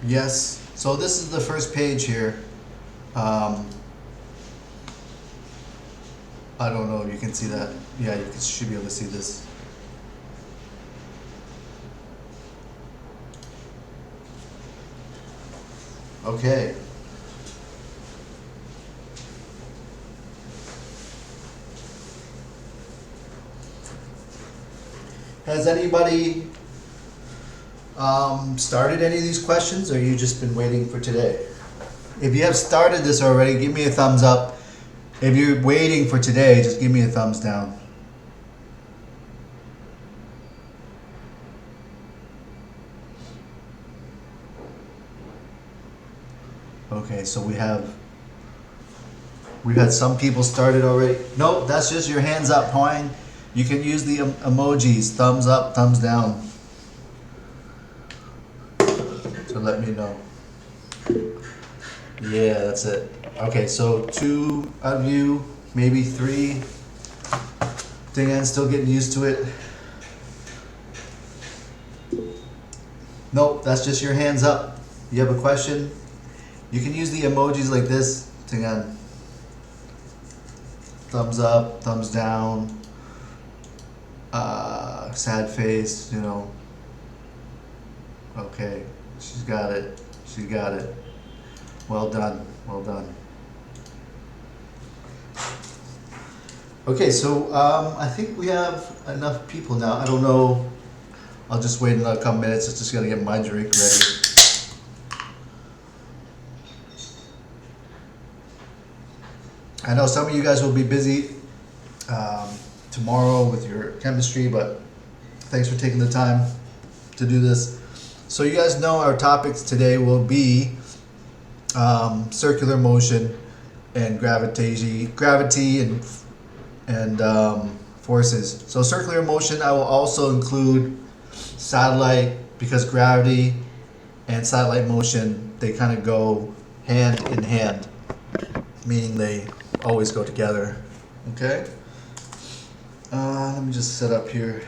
Yes. So this is the first page here. Um, I don't know if you can see that. Yeah, should be able to see this. Okay. Has anybody started any of these questions, or you just been waiting for today? If you have started this already, give me a thumbs up. If you're waiting for today, just give me a thumbs down. Okay, so we've had some people started already. Nope, that's just your hands up, Hoying. You can use the emojis, thumbs up, thumbs down, to let me know. Yeah, that's it. Okay, so 2 of you, maybe 3. Dingan's still getting used to it. Nope, that's just your hands up. You have a question? You can use the emojis like this. Dingan. Thumbs up, thumbs down, sad face, you know. Okay, she's got it. She got it. Well done. Well done. Okay, so I think we have enough people now. I don't know. I'll just wait another couple minutes. I just gotta get my drink ready. I know some of you guys will be busy tomorrow with your chemistry, but thanks for taking the time to do this. So you guys know our topics today will be circular motion and gravity and forces. So circular motion, I will also include satellite, because gravity and satellite motion, they kind of go hand in hand, meaning they always go together. Okay. Let me just set up here.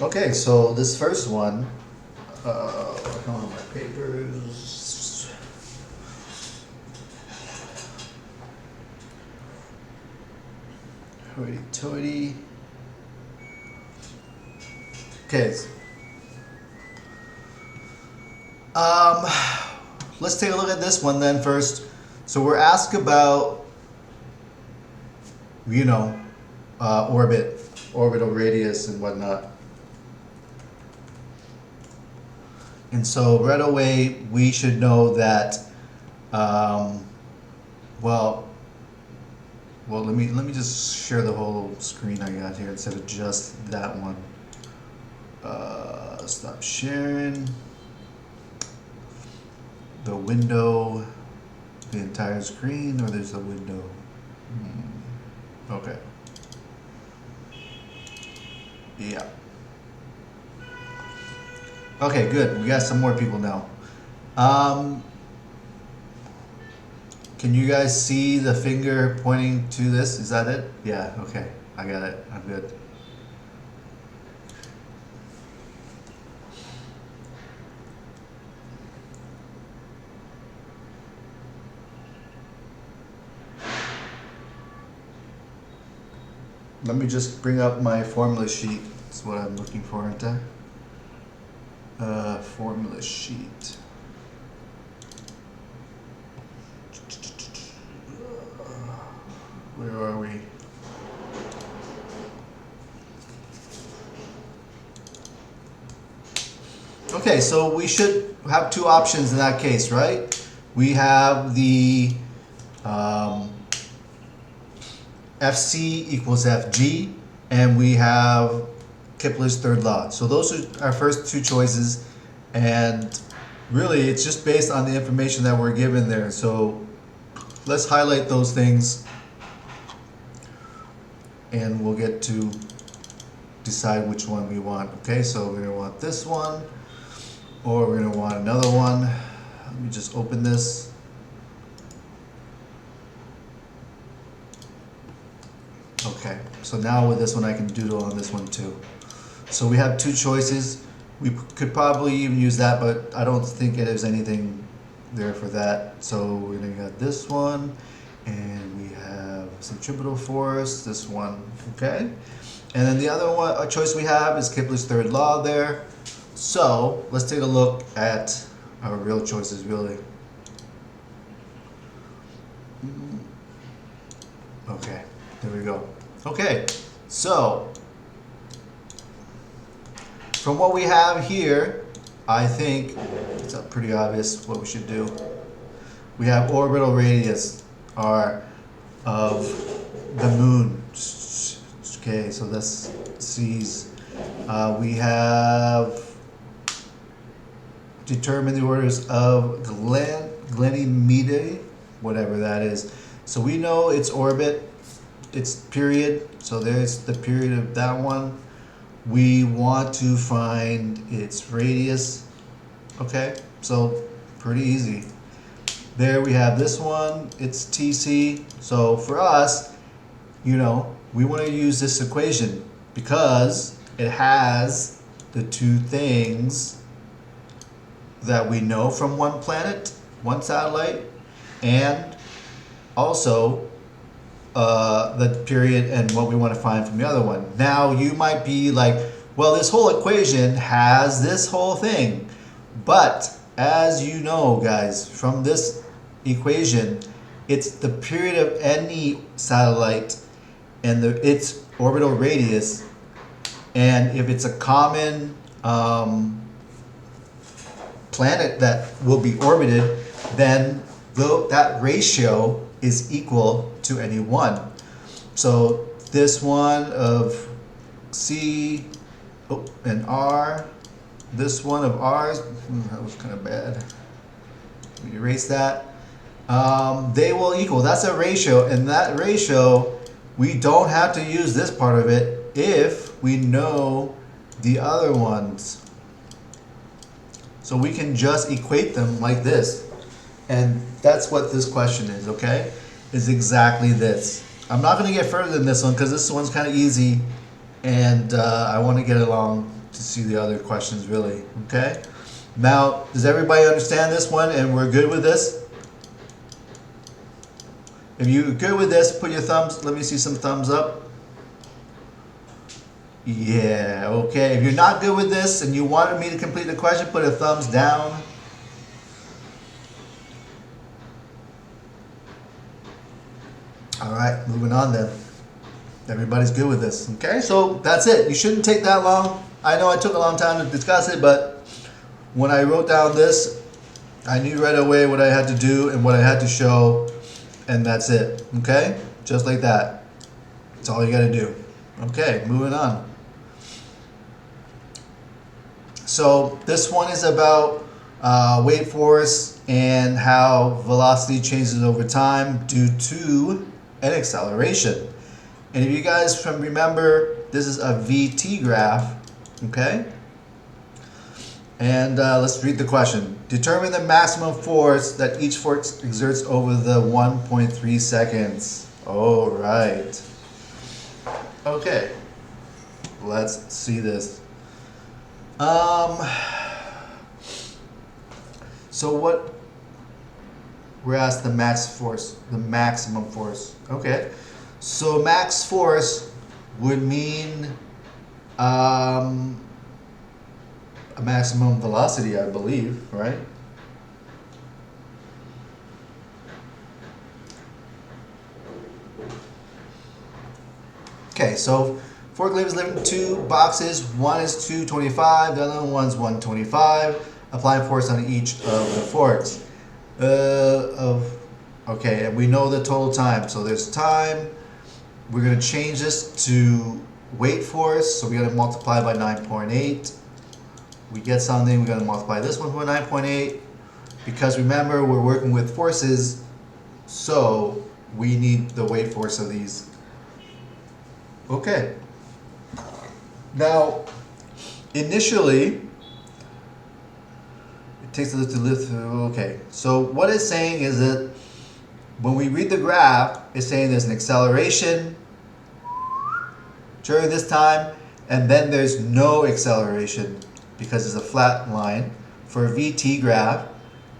Okay, so this first one, come on, my papers. Hoity-toity. Okay. Let's take a look at this one then first. So we're asked about, you know, orbital radius and whatnot. And so right away we should know that, well, let me just share the whole screen I got here instead of just that one. Stop sharing the window, the entire screen, or there's a window. Okay. Yeah. Okay, good. We got some more people now. Can you guys see the finger pointing to this? Is that it? Yeah, okay. I got it. I'm good. Let me just bring up my formula sheet. That's what I'm looking for, aren't I? Formula sheet. Where are we? Okay, so we should have 2 options in that case, right? We have the FC equals FG, and we have Kepler's third law. So those are our first 2 choices, and really it's just based on the information that we're given there. So let's highlight those things and we'll get to decide which one we want. Okay, so we're going to want this one, or we're going to want another one. Let me just open this. Okay, so now with this one I can doodle on this one too. So we have 2 choices. We could probably even use that, but I don't think there's anything there for that. So we're gonna get this one, and we have centripetal force, this one, okay? And then the other one, a choice we have is Kepler's third law there. So let's take a look at our real choices, really. Okay, there we go. Okay, so from what we have here, I think it's pretty obvious what we should do. We have orbital radius, R, of the moon. Okay, so that's C's. We have determined the orders of Ganymede, whatever that is. So we know its orbit, its period. So there's the period of that one. We want to find its radius. Okay, so pretty easy. There we have this one, it's TC. So for us, you know, we want to use this equation because it has the two things that we know from one planet, one satellite, and also the period and what we want to find from the other one. Now you might be like, well, this whole equation has this whole thing, but as you know, guys, from this equation, it's the period of any satellite and its orbital radius, and if it's a common planet that will be orbited, then that ratio is equal to any one. So this one of C and R, this one of R's, that was kind of bad. Let me erase that. They will equal, that's a ratio, and that ratio, we don't have to use this part of it if we know the other ones. So we can just equate them like this. And that's what this question is, okay? Is exactly this. I'm not going to get further than this one because this one's kind of easy, and I want to get along to see the other questions really, okay? Now, does everybody understand this one and we're good with this? If you're good with this, put your thumbs, let me see some thumbs up. Yeah, okay. If you're not good with this and you wanted me to complete the question, put a thumbs down. All right, moving on then. Everybody's good with this, okay? So that's it. You shouldn't take that long. I know I took a long time to discuss it, but when I wrote down this, I knew right away what I had to do and what I had to show, and that's it, okay? Just like that. That's all you gotta do. Okay, moving on. So this one is about weight force and how velocity changes over time due to an acceleration. And if you guys remember, this is a VT graph, okay? And let's read the question. Determine the maximum force that each force exerts over the 1.3 seconds. All right. Okay, let's see this. So what, we're asked the max force, the maximum force. Okay, so max force would mean a maximum velocity, I believe, right? Okay, so forklift is living in two boxes. One is 225, the other one's 125. Applying force on each of the forks. Okay, and we know the total time. So there's time. We're going to change this to weight force. So we got to multiply by 9.8. We get something. We got to multiply this one by 9.8. Because remember, we're working with forces, so we need the weight force of these. Okay. Now, initially, it takes a little to live through. Okay, so what it's saying is that when we read the graph, it's saying there's an acceleration during this time, and then there's no acceleration because it's a flat line. For a VT graph,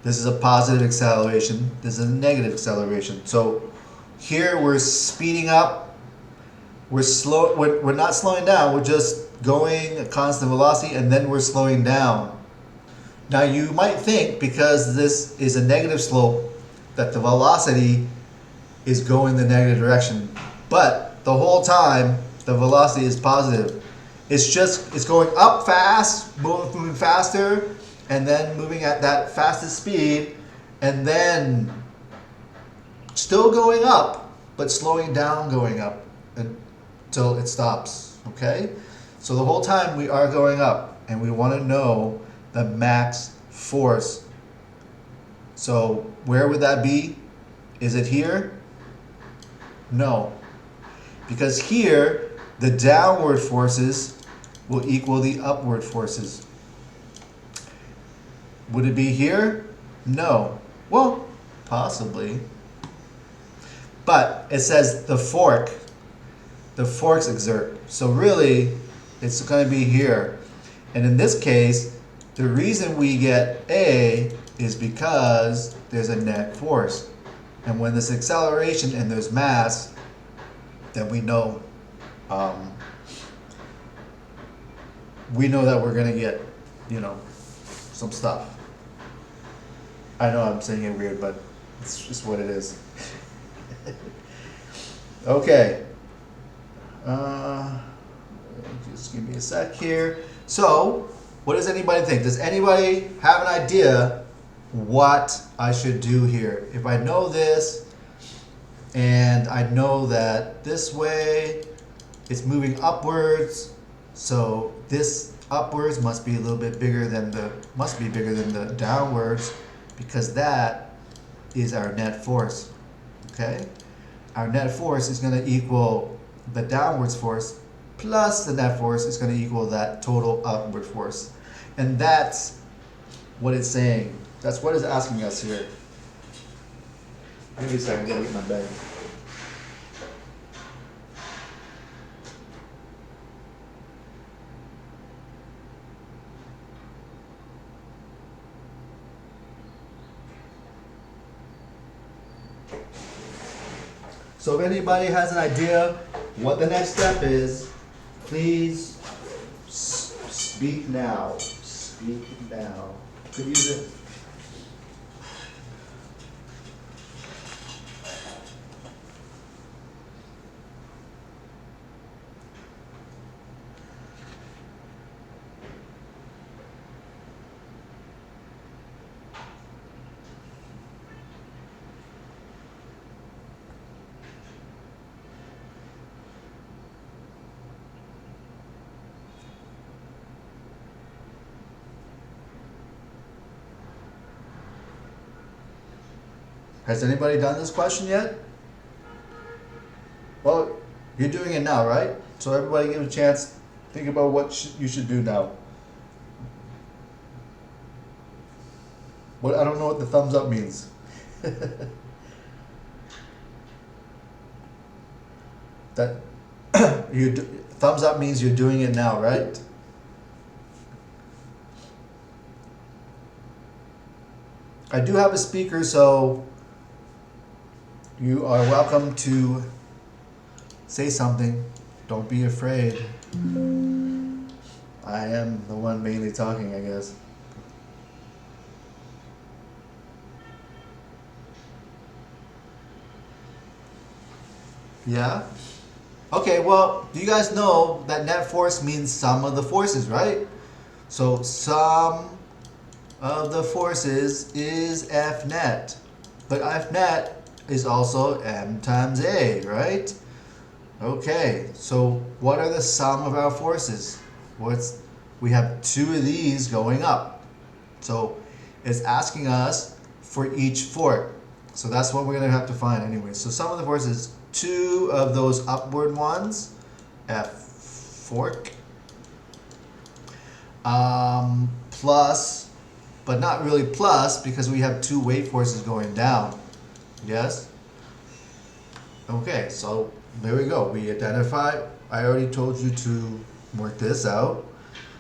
this is a positive acceleration, this is a negative acceleration. So here we're speeding up, we're not slowing down, we're just going a constant velocity and then we're slowing down. Now you might think because this is a negative slope that the velocity is going the negative direction, but the whole time the velocity is positive. It's going up fast, moving faster, and then moving at that fastest speed, and then still going up, but slowing down going up until it stops, okay? So the whole time we are going up, and we want to know the max force. So where would that be? Is it here? No. Because here, the downward forces will equal the upward forces. Would it be here? No. Well, possibly. But it says the forks exert. So really, it's going to be here. And in this case, the reason we get A is because there's a net force. And when there's acceleration and there's mass, then we know that we're going to get, some stuff. I know I'm saying it weird, but it's just what it is. Okay. Just give me a sec here. So, what does anybody think? Does anybody have an idea what I should do here? If I know this, and I know that this way it's moving upwards, so this upwards must be a little bit bigger than the downwards, because that is our net force. Okay? Our net force is going to equal the downwards force plus the net force is going to equal that total upward force. And that's what it's saying. That's what it's asking us here. Give me a second, I gotta get my bag. So if anybody has an idea what the next step is, please speak now. Speak now. Could use it. Has anybody done this question yet? Well, you're doing it now, right? So everybody give a chance. Think about what you should do now. I don't know what the thumbs up means. Thumbs up means you're doing it now, right? I do have a speaker, so you are welcome to say something. Don't be afraid. I am the one mainly talking, I guess. Yeah? Okay, well, do you guys know that net force means sum of the forces, right? So sum of the forces is F net. But F net is also M times A, right? Okay, so what are the sum of our forces? We have two of these going up. So it's asking us for each fork. So that's what we're going to have to find anyway. So sum of the forces, two of those upward ones, F fork, plus, but not really plus because we have two weight forces going down. Yes? Okay, so there we go. We identify. I already told you to work this out.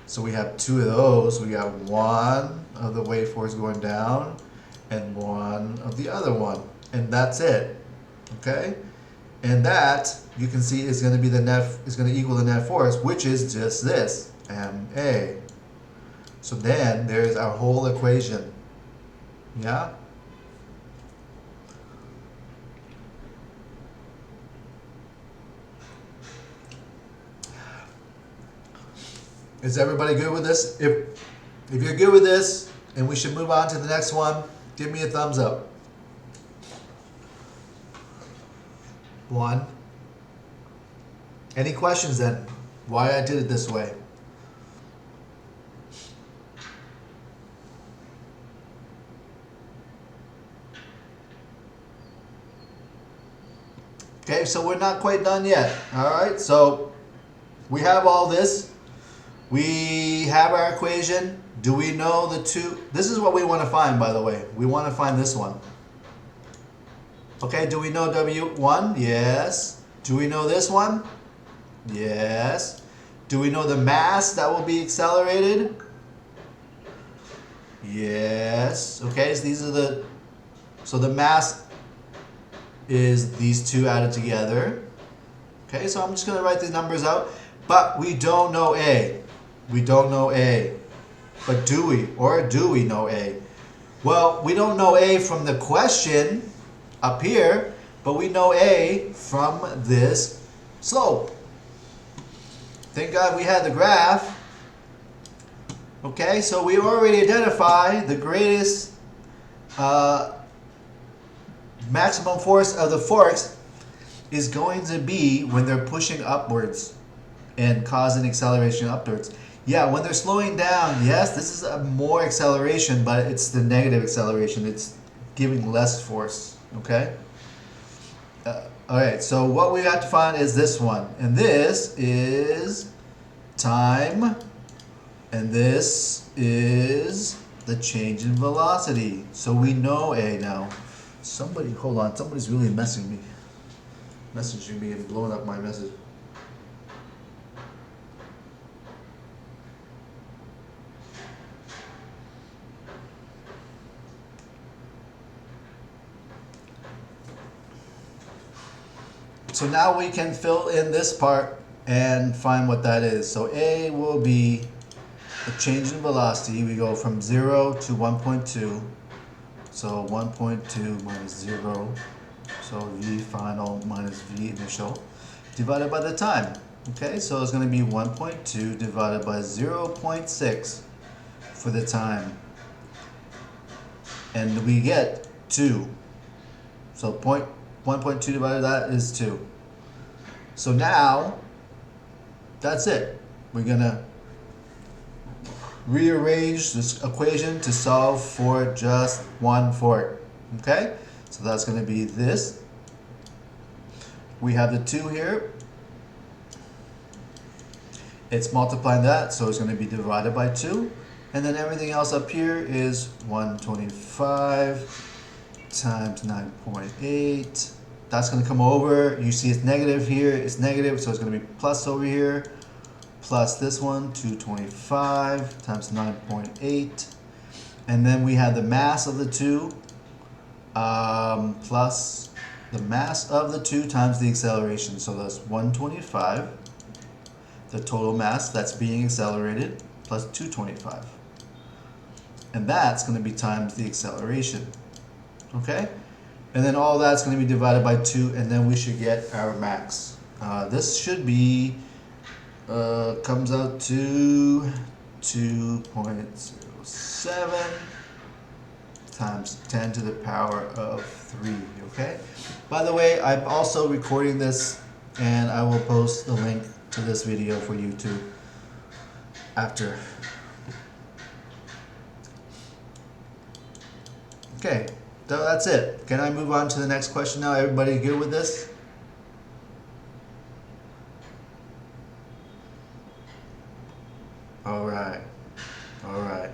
So we have two of those. We got one of the wave force going down and one of the other one. And that's it. Okay? And that, you can see, is going to be the net, is going to equal the net force, which is just this, MA. So then there's our whole equation. Yeah? Is everybody good with this? If you're good with this and we should move on to the next one, give me a thumbs up. 1. Any questions then? Why I did it this way? Okay, so we're not quite done yet. Alright, so we have all this. We have our equation. Do we know the two? This is what we want to find, by the way. We want to find this one. Okay, do we know W1? Yes. Do we know this one? Yes. Do we know the mass that will be accelerated? Yes. Okay, so these are the, so the mass is these two added together. Okay, so I'm just going to write the numbers out. But we don't know A. We don't know A. But do we? Or do we know A? Well, we don't know A from the question up here, but we know A from this slope. Thank God we had the graph. Okay, so we already identify the greatest maximum force of the forks is going to be when they're pushing upwards and causing acceleration upwards. Yeah, when they're slowing down, yes, this is a more acceleration, but it's the negative acceleration. It's giving less force, okay? Alright, so what we have to find is this one. And this is time. And this is the change in velocity. So we know A now. Somebody, hold on, somebody's really messaging me and blowing up my message. So now we can fill in this part and find what that is. So A will be the change in velocity. We go from 0 to 1.2. So 1.2 minus 0. So V final minus V initial divided by the time. Okay, so it's going to be 1.2 divided by 0.6 for the time. And we get 2. So 1.2 divided by that is 2. So now, that's it. We're going to rearrange this equation to solve for just one fork. Okay? So that's going to be this. We have the 2 here. It's multiplying that, so it's going to be divided by 2. And then everything else up here is 125 times 9.8. That's going to come over. You see it's negative here. It's negative, so it's going to be plus over here. Plus this one, 225 times 9.8. And then we have the mass of the 2 plus the mass of the 2 times the acceleration. So that's 125, the total mass that's being accelerated, plus 225. And that's going to be times the acceleration. Okay? And then all that's going to be divided by 2, and then we should get our max. This should be, comes out to 2.07 times 10 to the power of 3, okay? By the way, I'm also recording this, and I will post the link to this video for YouTube after. Okay. So that's it. Can I move on to the next question now? Everybody good with this? All right. All right.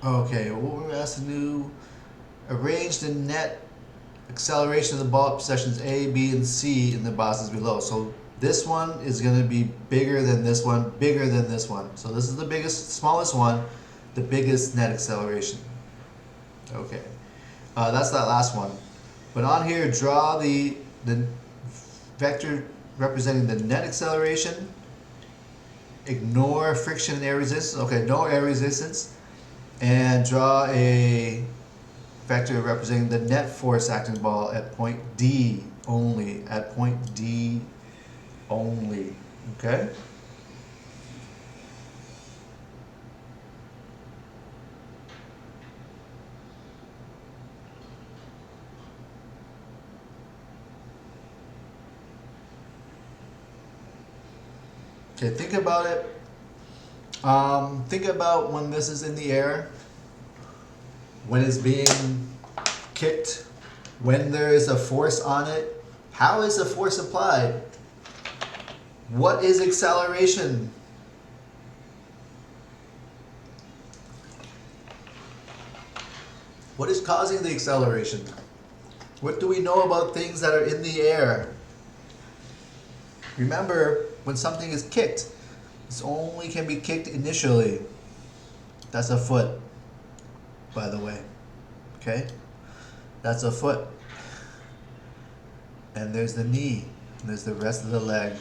Okay, what we're asked to do, arrange the net acceleration of the ball up sections A, B, and C in the boxes below. So this one is going to be bigger than this one, bigger than this one. So this is the biggest, smallest one, the biggest net acceleration. Okay, that's that last one. But on here, draw the vector representing the net acceleration. Ignore friction and air resistance. Okay, no air resistance. And draw a vector representing the net force acting ball at point D only. At point D only. Okay? Okay, think about it. Think about when this is in the air, when it's being kicked, when there is a force on it. How is the force applied? What is acceleration? What is causing the acceleration? What do we know about things that are in the air? Remember, when something is kicked, it only can be kicked initially. That's a foot, by the way. Okay? That's a foot. And there's the knee. And there's the rest of the leg.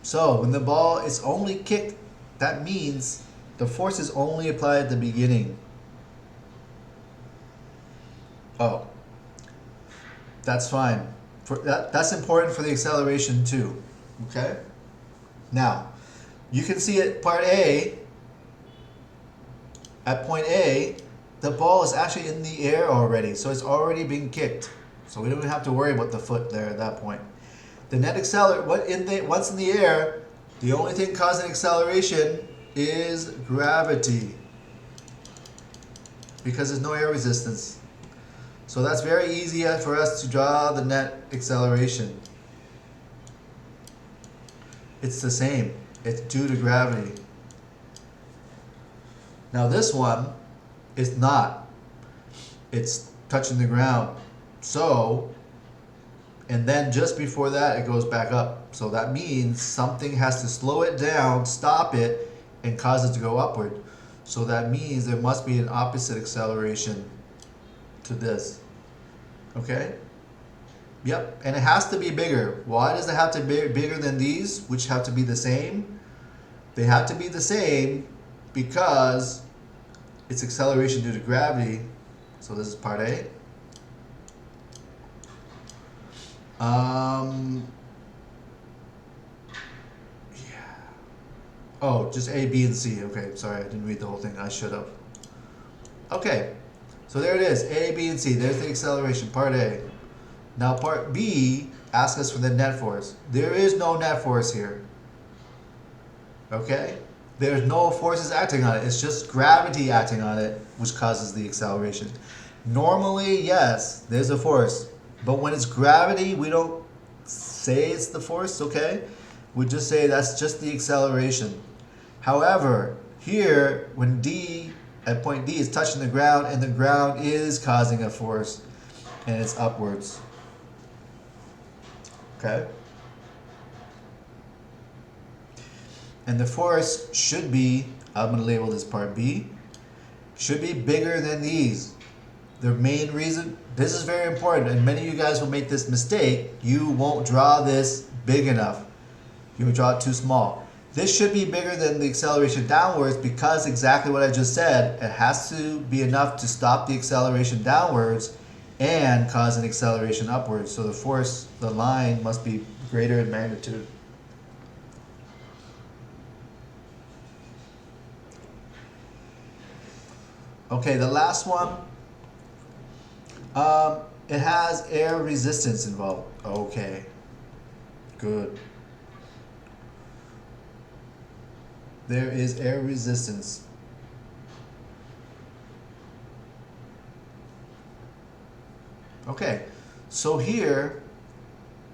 So, when the ball is only kicked, that means the force is only applied at the beginning. Oh. That's fine. That's important for the acceleration too. Okay? Now, you can see at part A, at point A, the ball is actually in the air already, so it's already being kicked. So we don't have to worry about the foot there at that point. The net accelerate, once in the air, the only thing causing acceleration is gravity, because there's no air resistance. So that's very easy for us to draw the net acceleration. It's the same. It's due to gravity. Now this one is not. It's touching the ground. So, and then just before that it goes back up. So that means something has to slow it down, stop it, and cause it to go upward. So that means there must be an opposite acceleration to this. Okay? Yep, and it has to be bigger. Why does it have to be bigger than these, which have to be the same? They have to be the same because it's acceleration due to gravity. So this is part A. Yeah. Oh, just A, B, and C. Okay, sorry, I didn't read the whole thing. I should have. Okay, so there it is. A, B, and C. There's the acceleration, part A. Now part B asks us for the net force. There is no net force here. Okay? There's no forces acting on it. It's just gravity acting on it, which causes the acceleration. Normally, yes, there's a force. But when it's gravity, we don't say it's the force, okay? We just say that's just the acceleration. However, here, when D, at point D, is touching the ground, and the ground is causing a force, and it's upwards. Okay? And the force should be, I'm going to label this part B, should be bigger than these. The main reason, this is very important, and many of you guys will make this mistake. You won't draw this big enough. You will draw it too small. This should be bigger than the acceleration downwards because exactly what I just said. It has to be enough to stop the acceleration downwards and cause an acceleration upwards. So the force, the line, must be greater in magnitude. Okay, the last one. It has air resistance involved. Okay, good. There is air resistance. Okay, so here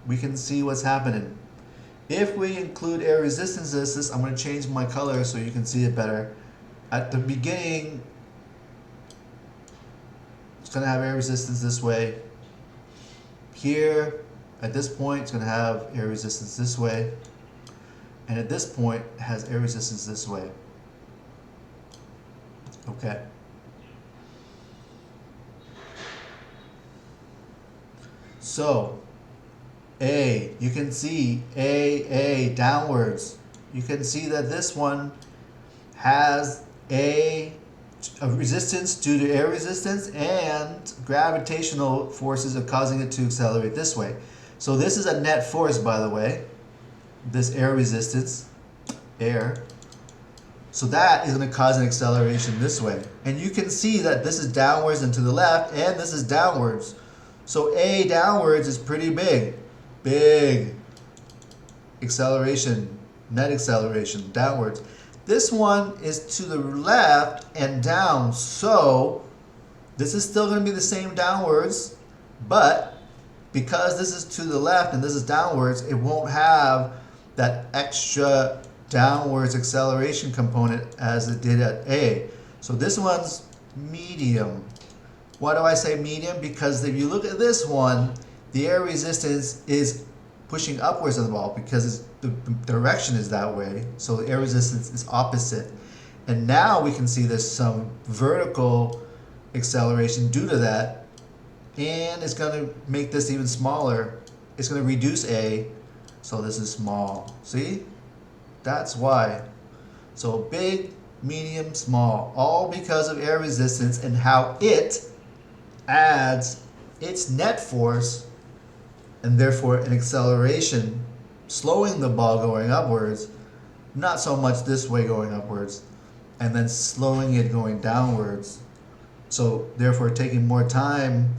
we can see what's happening. If we include air resistance, I'm going to change my color so you can see it better. at the beginning, it's going to have air resistance this way. Here, at this point, it's going to have air resistance this way. And at this point, it has air resistance this way. Okay. So, A, you can see A, downwards. You can see that this one has a resistance due to air resistance, and gravitational forces are causing it to accelerate this way. So this is a net force, by the way, this air resistance, air. So that is going to cause an acceleration this way. And you can see that this is downwards and to the left, and this is downwards. So A downwards is pretty big. Big acceleration, net acceleration downwards. This one is to the left and down, so this is still going to be the same downwards, but because this is to the left and this is downwards, it won't have that extra downwards acceleration component as it did at A. So this one's medium. Why do I say medium? Because if you look at this one, the air resistance is pushing upwards on the ball because the direction is that way, so the air resistance is opposite. And now we can see there's some vertical acceleration due to that, and it's going to make this even smaller. It's going to reduce A, so this is small. See? That's why. So big, medium, small, all because of air resistance and how it adds its net force and therefore an acceleration, slowing the ball going upwards, not so much this way going upwards, and then slowing it going downwards. So therefore taking more time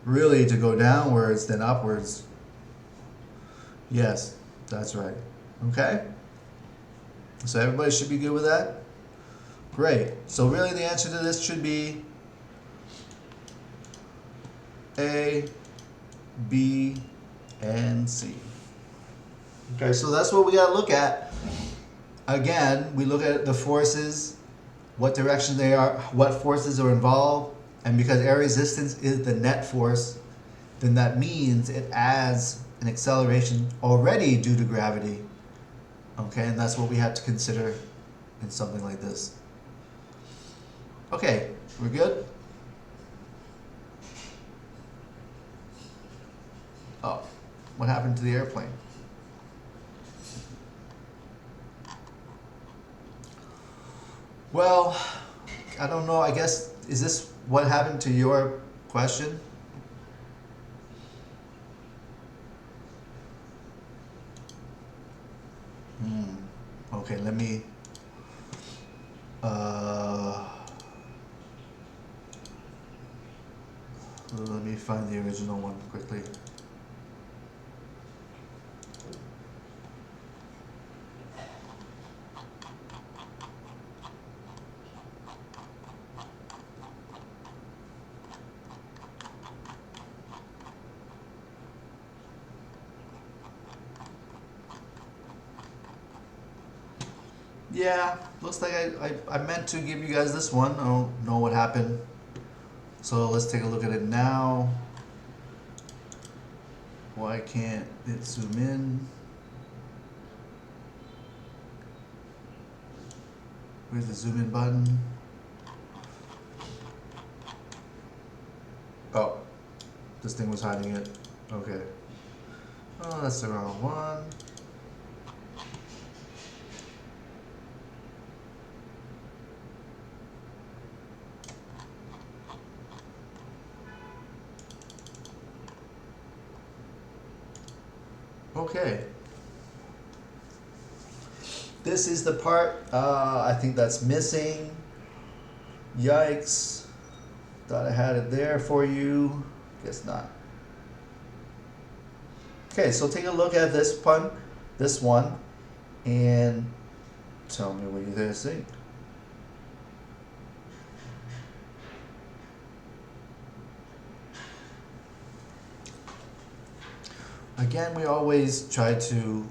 really to go downwards than upwards. Yes, that's right. Okay? So everybody should be good with that? Great. So really the answer to this should be A, B, and C. Okay, so that's what we got to look at. Again, we look at the forces, what direction they are, what forces are involved, and because air resistance is the net force, then that means it adds an acceleration already due to gravity. Okay, and that's what we have to consider in something like this. Okay, we're good? Oh, what happened to the airplane? Well, I don't know, I guess, is this what happened to your question? Okay, let me find the original one quickly. Yeah, looks like I meant to give you guys this one. I don't know what happened. So let's take a look at it now. Why can't it zoom in? Where's the zoom in button? Oh, this thing was hiding it. Okay. Oh, that's the wrong one. Okay. This is the part I think that's missing. Yikes. Thought I had it there for you. Guess not. Okay, so take a look at this one, and tell me what you guys think. Again, we always try to,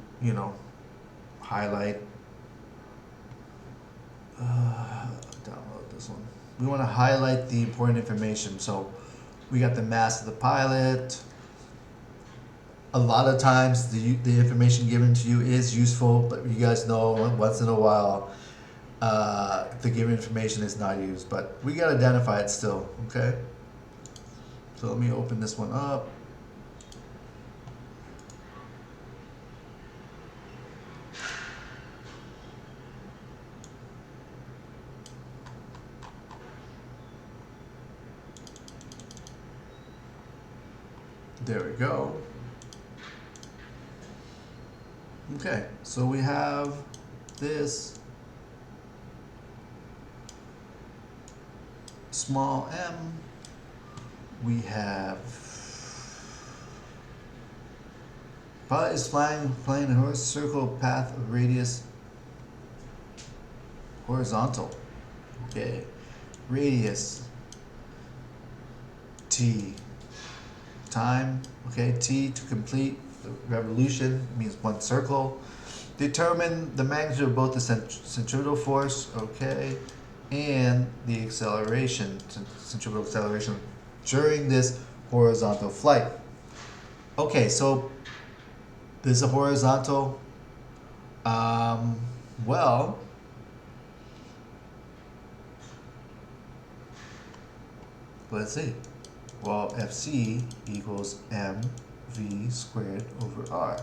highlight down we want to highlight the important information. So we got the mass of the pilot. A lot of times the information given to you is useful, but you guys know once in a while the given information is not used, but we got to identify it still, okay? So let me open this one up. There we go. Okay, so we have this small m. We have pilot is playing a horizontal circle path of radius horizontal. Okay, radius t. Time, okay, t to complete the revolution means one circle. Determine the magnitude of both the centrifugal force, okay, and the acceleration, centrifugal acceleration during this horizontal flight. Okay, so this is a horizontal. Well, let's see. Well, Fc equals mv squared over r.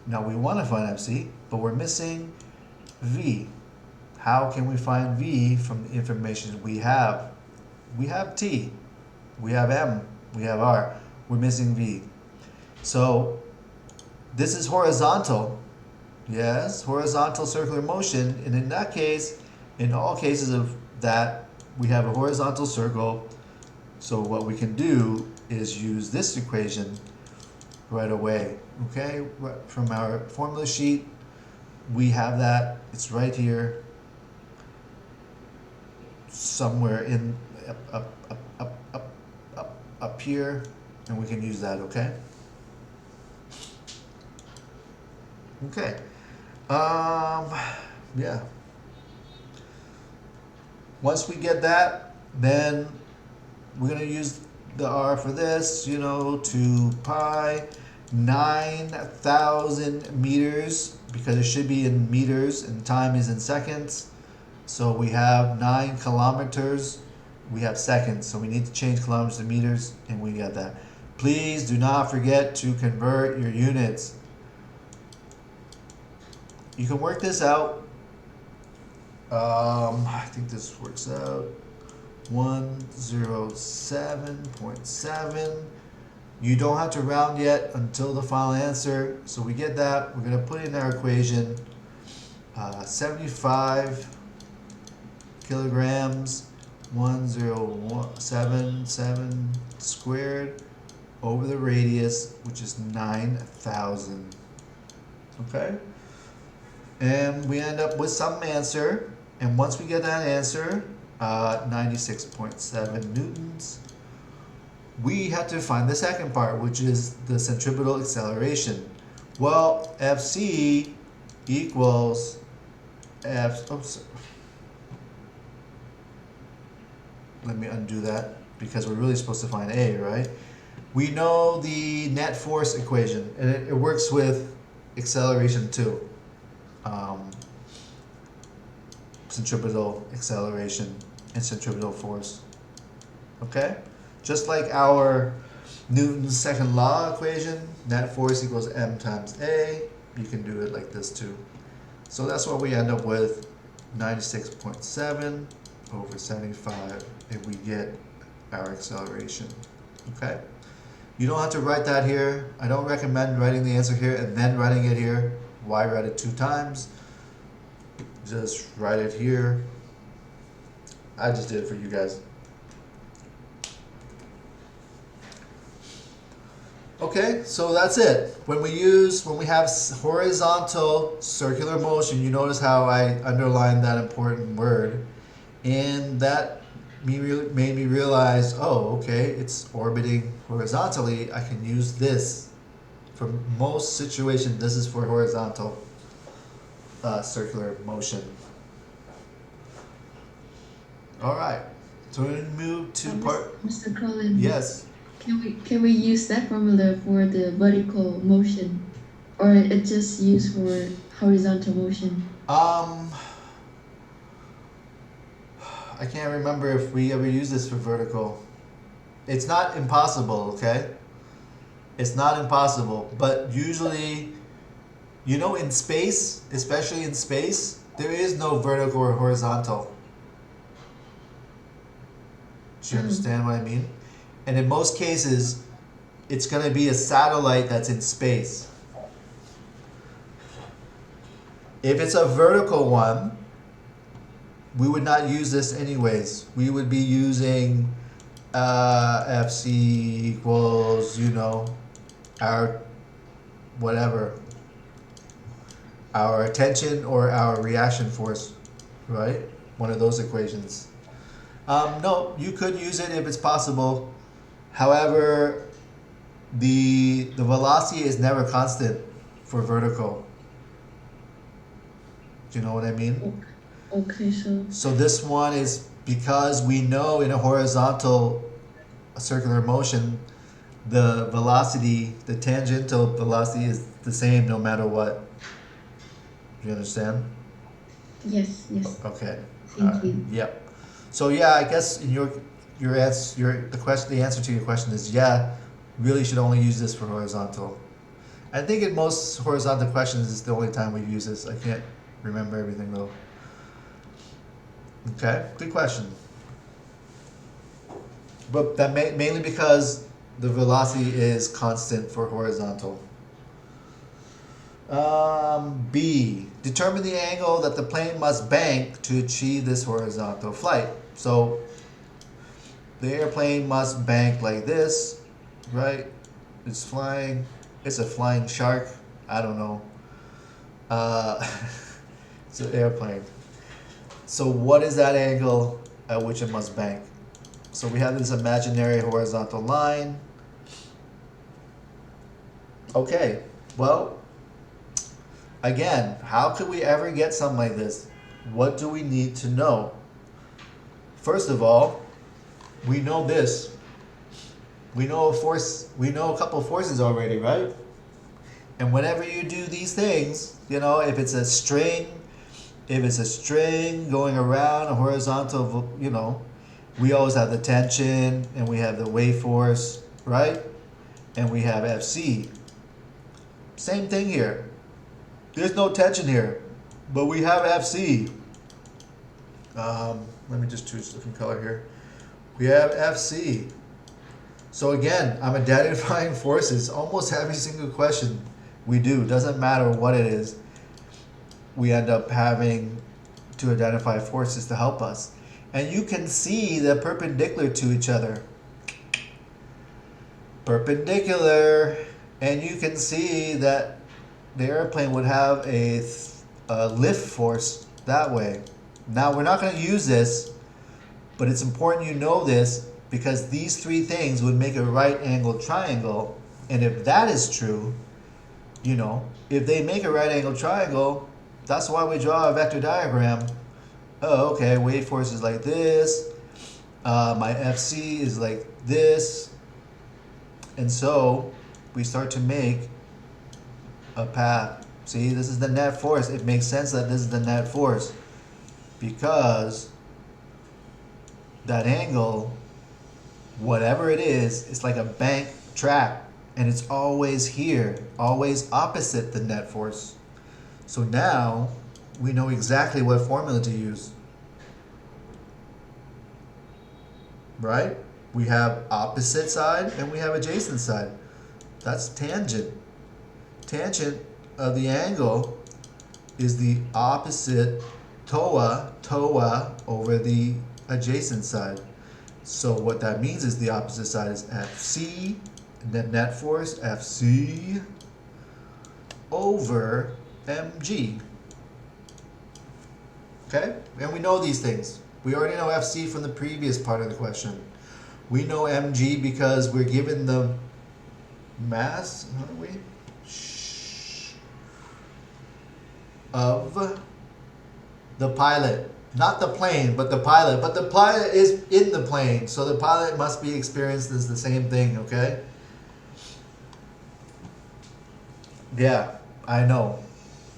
Now we want to find Fc, but we're missing v. How can we find v from the information we have? We have t, we have m, we have r. We're missing v. So this is horizontal. Yes, horizontal circular motion. And in that case, in all cases of that, we have a horizontal circle. So what we can do is use this equation right away, okay? From our formula sheet, we have that. It's right here, somewhere in up here, and we can use that, okay? Okay. Yeah. Once we get that, then we're going to use the R for this, you know, to pi 9,000 meters, because it should be in meters and time is in seconds. So we have 9 kilometers, we have seconds, so we need to change kilometers to meters, and we get that. Please do not forget to convert your units. You can work this out. I think this works out. 107.7. You don't have to round yet until the final answer. So we get that. We're going to put in our equation 75 kilograms, 1077 squared over the radius, which is 9,000. Okay? And we end up with some answer. And once we get that answer, 96.7 newtons, we have to find the second part, which is the centripetal acceleration. Well, Fc equals let me undo that, because we're really supposed to find A, right? We know the net force equation, and it works with acceleration too. Centripetal acceleration and centripetal force. Okay? Just like our Newton's second law equation, net force equals m times A, you can do it like this too. So that's what we end up with, 96.7 over 75, and we get our acceleration. Okay? You don't have to write that here. I don't recommend writing the answer here and then writing it here. Why write it 2 times? Just write it here. I just did it for you guys. Okay, so that's it. When we have horizontal circular motion, you notice how I underlined that important word, and that made me realize, oh, okay, it's orbiting horizontally. I can use this for most situations. This is for horizontal circular motion. All right. So we move to part. Mr. Colin, Yes. can we use that formula for the vertical motion, or it just used for horizontal motion? Um, I can't remember if we ever use this for vertical. It's not impossible, okay? It's not impossible, but usually, you know, in space, especially in space, there is no vertical or horizontal. Do you understand what I mean? And in most cases, it's going to be a satellite that's in space. If it's a vertical one, we would not use this anyways. We would be using FC equals, you know, our whatever, our attention or our reaction force, right? One of those equations. No, you could use it if it's possible. However, the velocity is never constant for vertical. Do you know what I mean? Okay, So this one is because we know in a horizontal circular motion, the velocity, the tangential velocity is the same no matter what. Do you understand? yes, yes. Okay. Thank you. Yep. So yeah, I guess in your answer, the answer to your question is yeah. Really should only use this for horizontal. I think in most horizontal questions, it's the only time we use this. I can't remember everything though. Okay, good question. But that mainly because the velocity is constant for horizontal. B. Determine the angle that the plane must bank to achieve this horizontal flight. So the airplane must bank like this, right? It's flying. It's a flying shark. I don't know. It's an airplane. So what is that angle at which it must bank? So we have this imaginary horizontal line. Okay, well, again, how could we ever get something like this? What do we need to know? First of all, we know this. We know a force, we know a couple of forces already, right? And whenever you do these things, you know, if it's a string going around a horizontal, you know, we always have the tension and we have the wave force, right? And we have FC. Same thing here. There's no tension here, but we have FC. Let me just choose a different color here. We have FC. So again, I'm identifying forces. Almost every single question we do, doesn't matter what it is, we end up having to identify forces to help us. And you can see they're perpendicular to each other. Perpendicular. And you can see that the airplane would have a lift force that way. Now, we're not going to use this, but it's important you know this because these three things would make a right angled triangle. And if that is true, you know, if they make a right angled triangle, that's why we draw a vector diagram. Oh, okay, wave force is like this. My FC is like this. And so we start to make a path. See, this is the net force. It makes sense that this is the net force because that angle, whatever it is, it's like a bank track and it's always here, always opposite the net force. So now we know exactly what formula to use. Right? We have opposite side and we have adjacent side. That's tangent. Tangent of the angle is the opposite TOA over the adjacent side. So what that means is the opposite side is FC, and then net force FC over mg. Okay? And we know these things. We already know FC from the previous part of the question. We know mg because we're given the mass, aren't we? Of the pilot. Not the plane, but the pilot. But the pilot is in the plane, so the pilot must be experienced as the same thing, okay? Yeah, I know.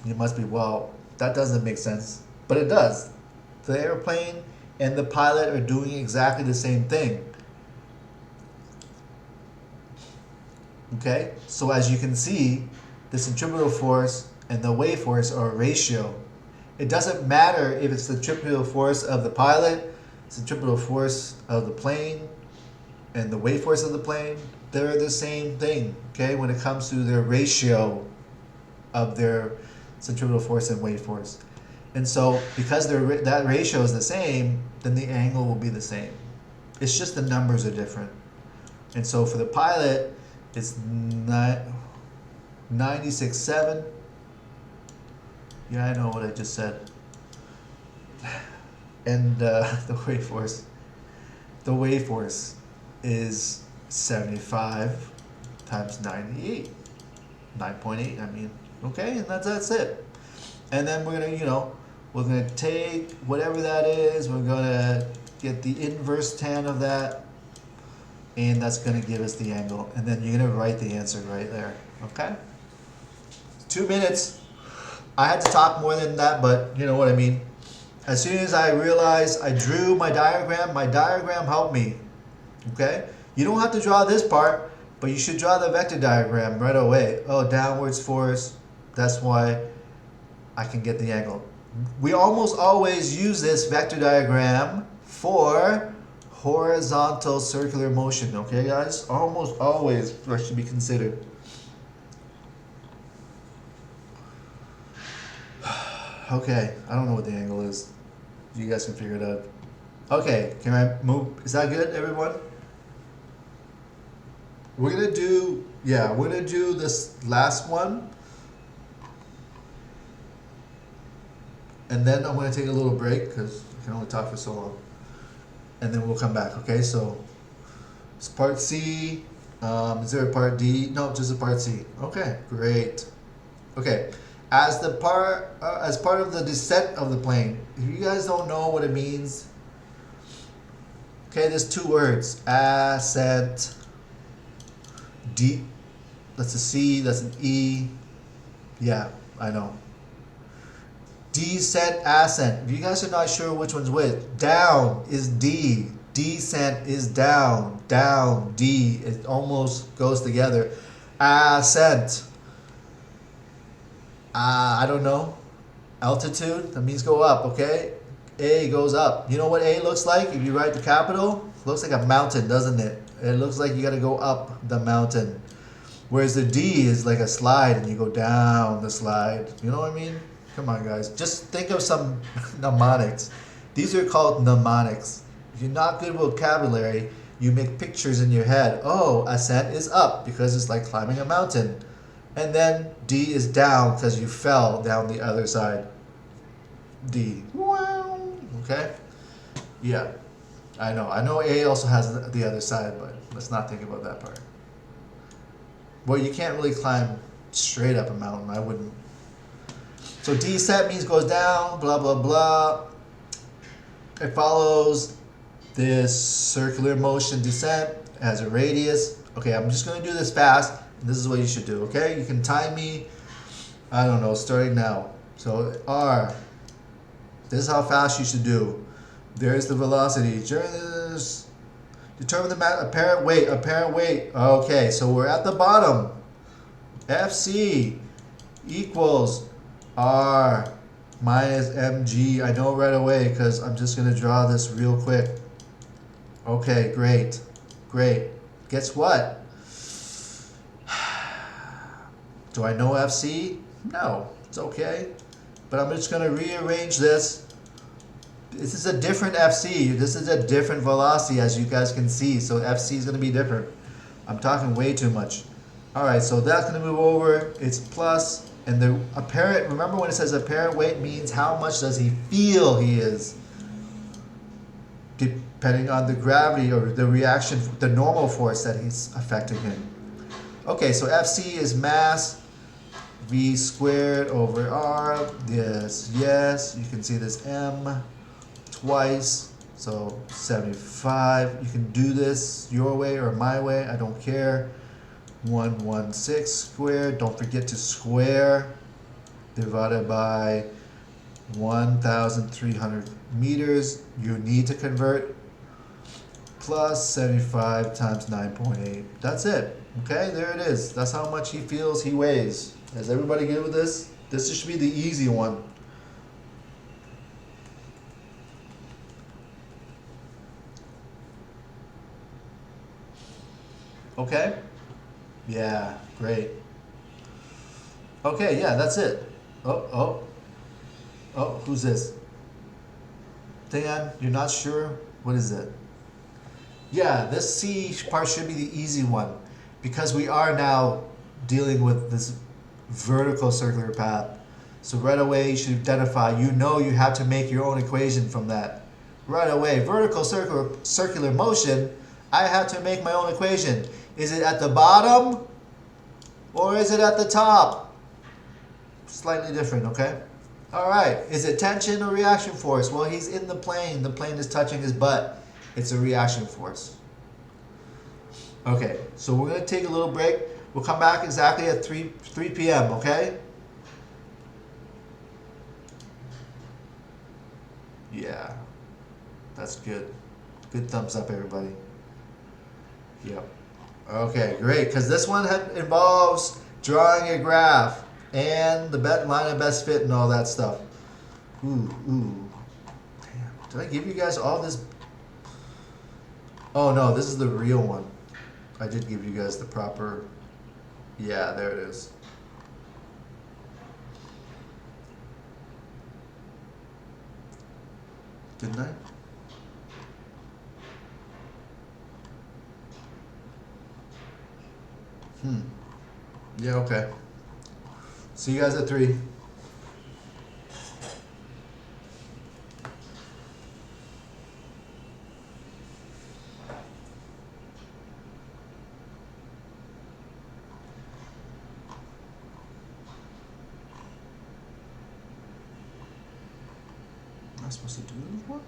You must be, well, that doesn't make sense. But it does. The airplane and the pilot are doing exactly the same thing. Okay? So as you can see, the centripetal force and the wave force are a ratio. It doesn't matter if it's the centripetal force of the pilot, centripetal force of the plane, and the wave force of the plane. They're the same thing, okay, when it comes to their ratio of their centripetal force and wave force. And so because that ratio is the same, then the angle will be the same. It's just the numbers are different. And so for the pilot, it's 96.7. Yeah, I know what I just said. And the wave force is 75 times 98. 9.8, I mean. Okay, and that's it. And then we're gonna take whatever that is, we're gonna get the inverse tan of that, and that's gonna give us the angle. And then you're gonna write the answer right there. Okay? 2 minutes. I had to talk more than that, but you know what I mean. As soon as I realized I drew my diagram helped me. Okay? You don't have to draw this part, but you should draw the vector diagram right away. Oh, downwards force. That's why I can get the angle. We almost always use this vector diagram for horizontal circular motion. Okay, guys? Almost always that should be considered. Okay, I don't know what the angle is. You guys can figure it out. Okay, can I move? Is that good, everyone? We're gonna do this last one. And then I'm gonna take a little break because I can only talk for so long. And then we'll come back, okay? So it's part C. Is there a part D? No, just a part C. Okay, great. Okay. As part of the descent of the plane, if you guys don't know what it means, okay, there's two words: ascent. D, that's a C, that's an E. Yeah, I know. Descent, ascent. If you guys are not sure which one's which, down is D. Descent is down. Down, D. It almost goes together. Ascent. I don't know. Altitude, that means go up, okay? A goes up. You know what A looks like if you write the capital? It looks like a mountain, doesn't it? It looks like you gotta go up the mountain. Whereas the D is like a slide and you go down the slide. You know what I mean? Come on, guys. Just think of some mnemonics. These are called mnemonics. If you're not good with vocabulary, you make pictures in your head. Oh, ascent is up because it's like climbing a mountain. And then D is down because you fell down the other side. D. Okay? Yeah. I know A also has the other side, but let's not think about that part. Well, you can't really climb straight up a mountain. I wouldn't. So descent means goes down, blah, blah, blah. It follows this circular motion descent, has a radius. Okay, I'm just going to do this fast. This is what you should do, okay? You can time me, I don't know, starting now. So R, this is how fast you should do. There's the velocity. Determine the apparent weight. Okay, so we're at the bottom. FC equals R minus mg. I know right away because I'm just going to draw this real quick. Okay, great. Guess what? Do I know FC? No, it's okay. But I'm just going to rearrange this. This is a different FC. This is a different velocity, as you guys can see. So FC is going to be different. I'm talking way too much. All right, so that's going to move over. It's plus, and the apparent, remember when it says apparent weight means how much does he feel he is? Depending on the gravity or the reaction, the normal force that he's affecting him. Okay, so FC is mass, V squared over R. Yes, you can see this M twice, so 75. You can do this your way or my way, I don't care. 116 squared, don't forget to square, divided by 1,300 meters. You need to convert, plus 75 times 9.8. That's it. Okay, there it is. That's how much he feels he weighs. Is everybody good with this? This should be the easy one. Okay? Yeah, great. Okay, yeah, that's it. Oh, who's this? Dan, you're not sure? What is it? Yeah, this C part should be the easy one because we are now dealing with this vertical circular path. So right away you should identify, you know you have to make your own equation from that. Right away, vertical circular motion, I have to make my own equation. Is it at the bottom or is it at the top? Slightly different, okay? All right, is it tension or reaction force? Well, he's in the plane is touching his butt. It's a reaction force. Okay, so we're gonna take a little break. We'll come back exactly at 3 p.m., okay? Yeah, that's good. Good thumbs up, everybody. Yep. Okay, great, because this one involves drawing a graph and the line of best fit and all that stuff. Ooh. Damn, did I give you guys all this? Oh no, this is the real one. I did give you guys the proper, yeah, there it is. Didn't I? Yeah, okay. See you guys at 3. Am I supposed to do this one?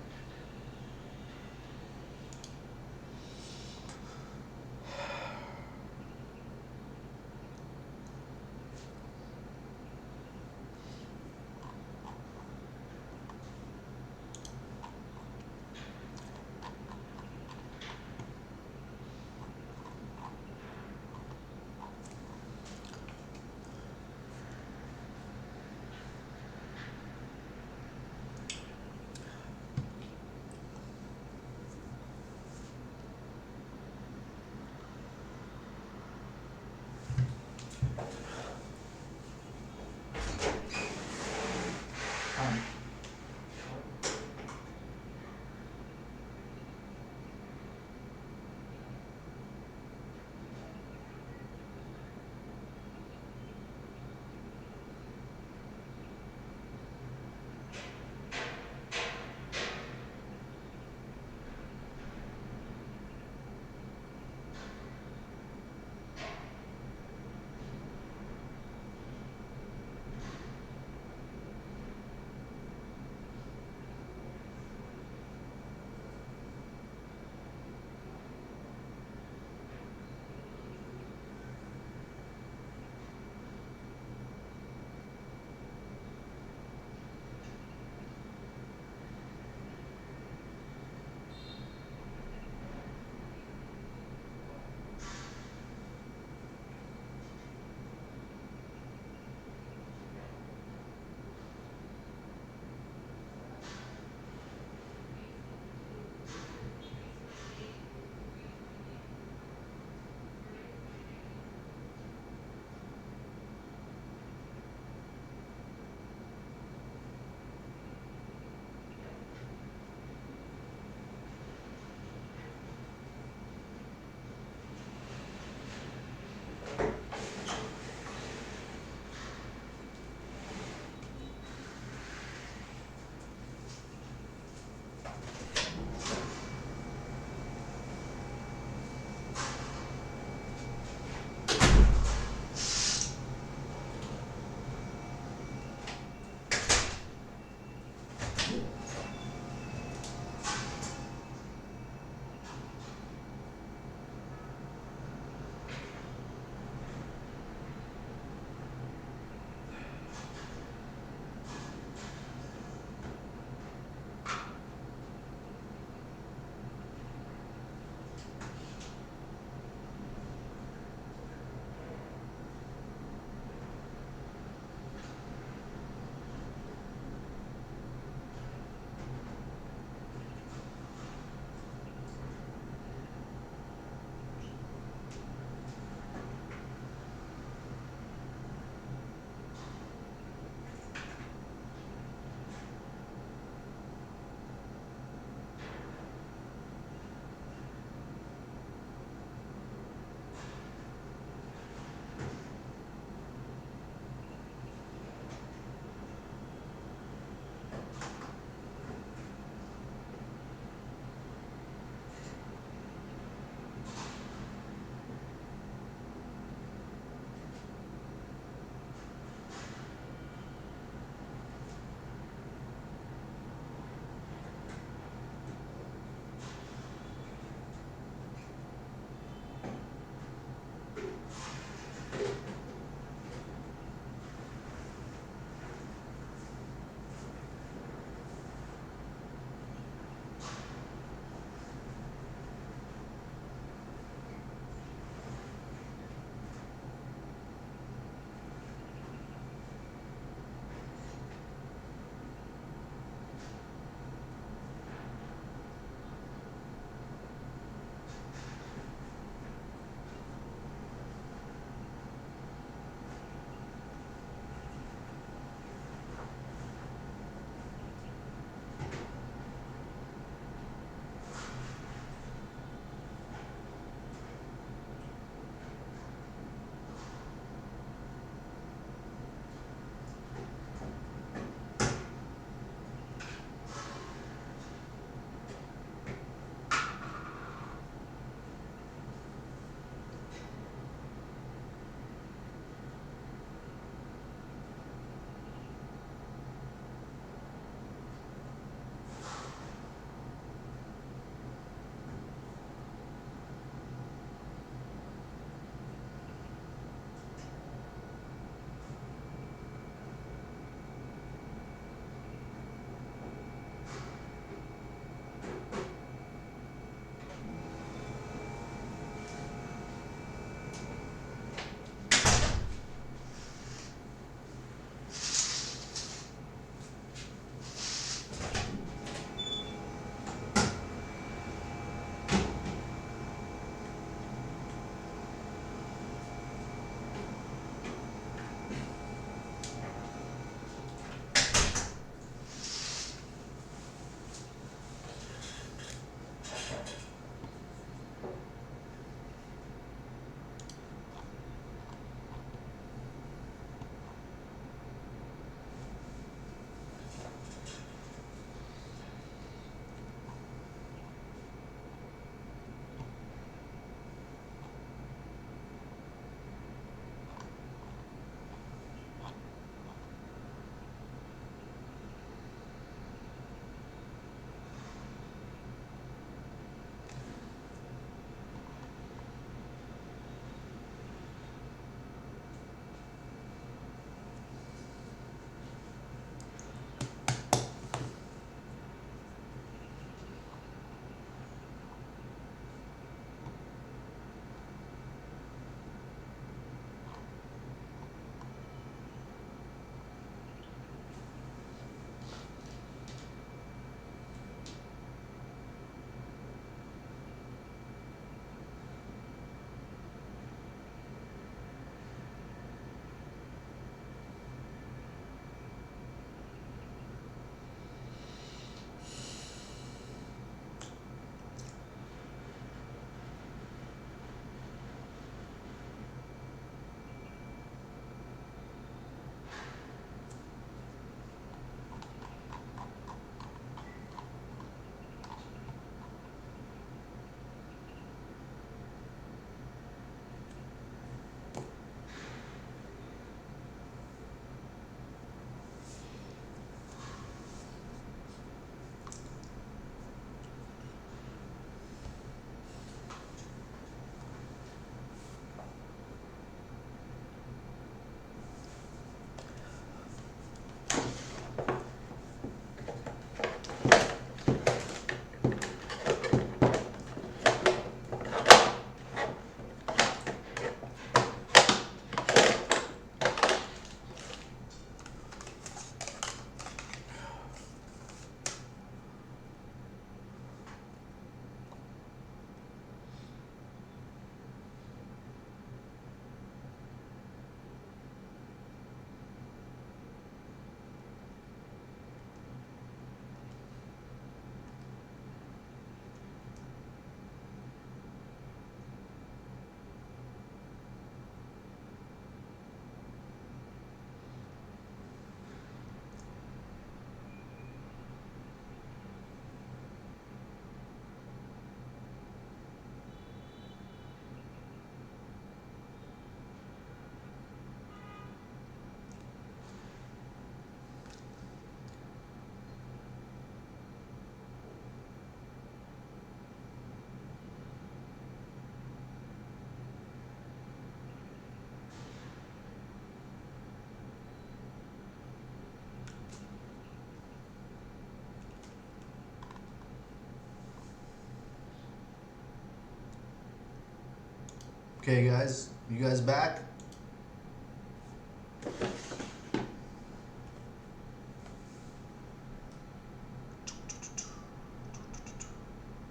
Okay, guys, you guys back?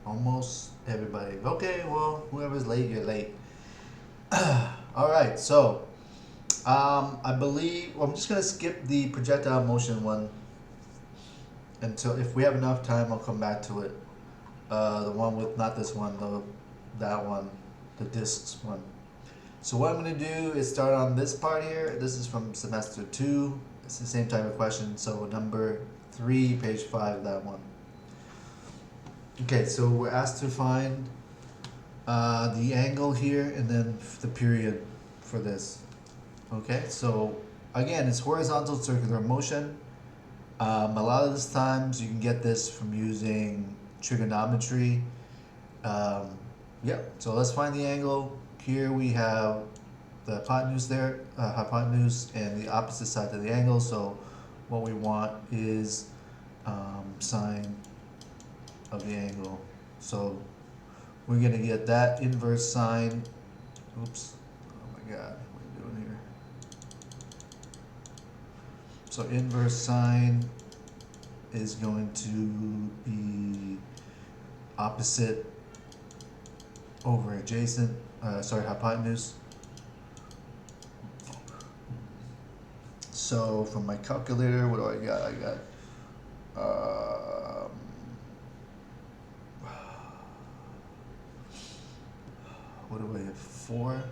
Almost everybody. Okay, well, whoever's late, you're late. All right, so I believe I'm just gonna skip the projectile motion one until if we have enough time, I'll come back to it. The one with not this one, that one, the discs one. So what I'm going to do is start on this part here. This is from semester 2. It's the same type of question. So number 3, page 5, that one. Okay, so we're asked to find the angle here and then the period for this. Okay, so again, it's horizontal circular motion. A lot of the times you can get this from using trigonometry. Yep, so let's find the angle. Here we have the hypotenuse there, hypotenuse and the opposite side of the angle. So what we want is sine of the angle. So we're gonna get that inverse sine. Oops, oh my God, what are you doing here? So inverse sine is going to be opposite over adjacent, hypotenuse. So from my calculator, what do I got? I got what do I have? 4,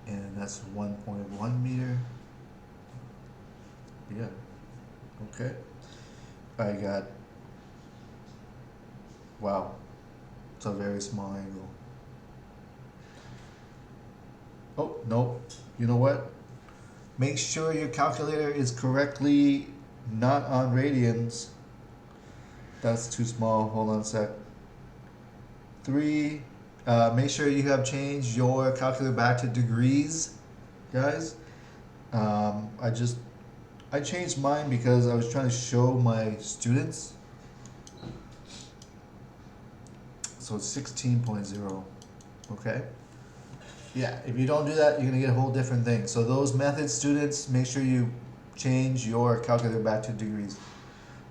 and that's 1.1 meter. Yeah. Okay. I got. Wow. It's a very small angle. Oh, no. You know what? Make sure your calculator is correctly not on radians. That's too small. Hold on a sec. 3. Make sure you have changed your calculator back to degrees, guys. I changed mine because I was trying to show my students. So it's 16.0. Okay. Yeah, if you don't do that, you're gonna get a whole different thing. So those methods, students, make sure you change your calculator back to degrees.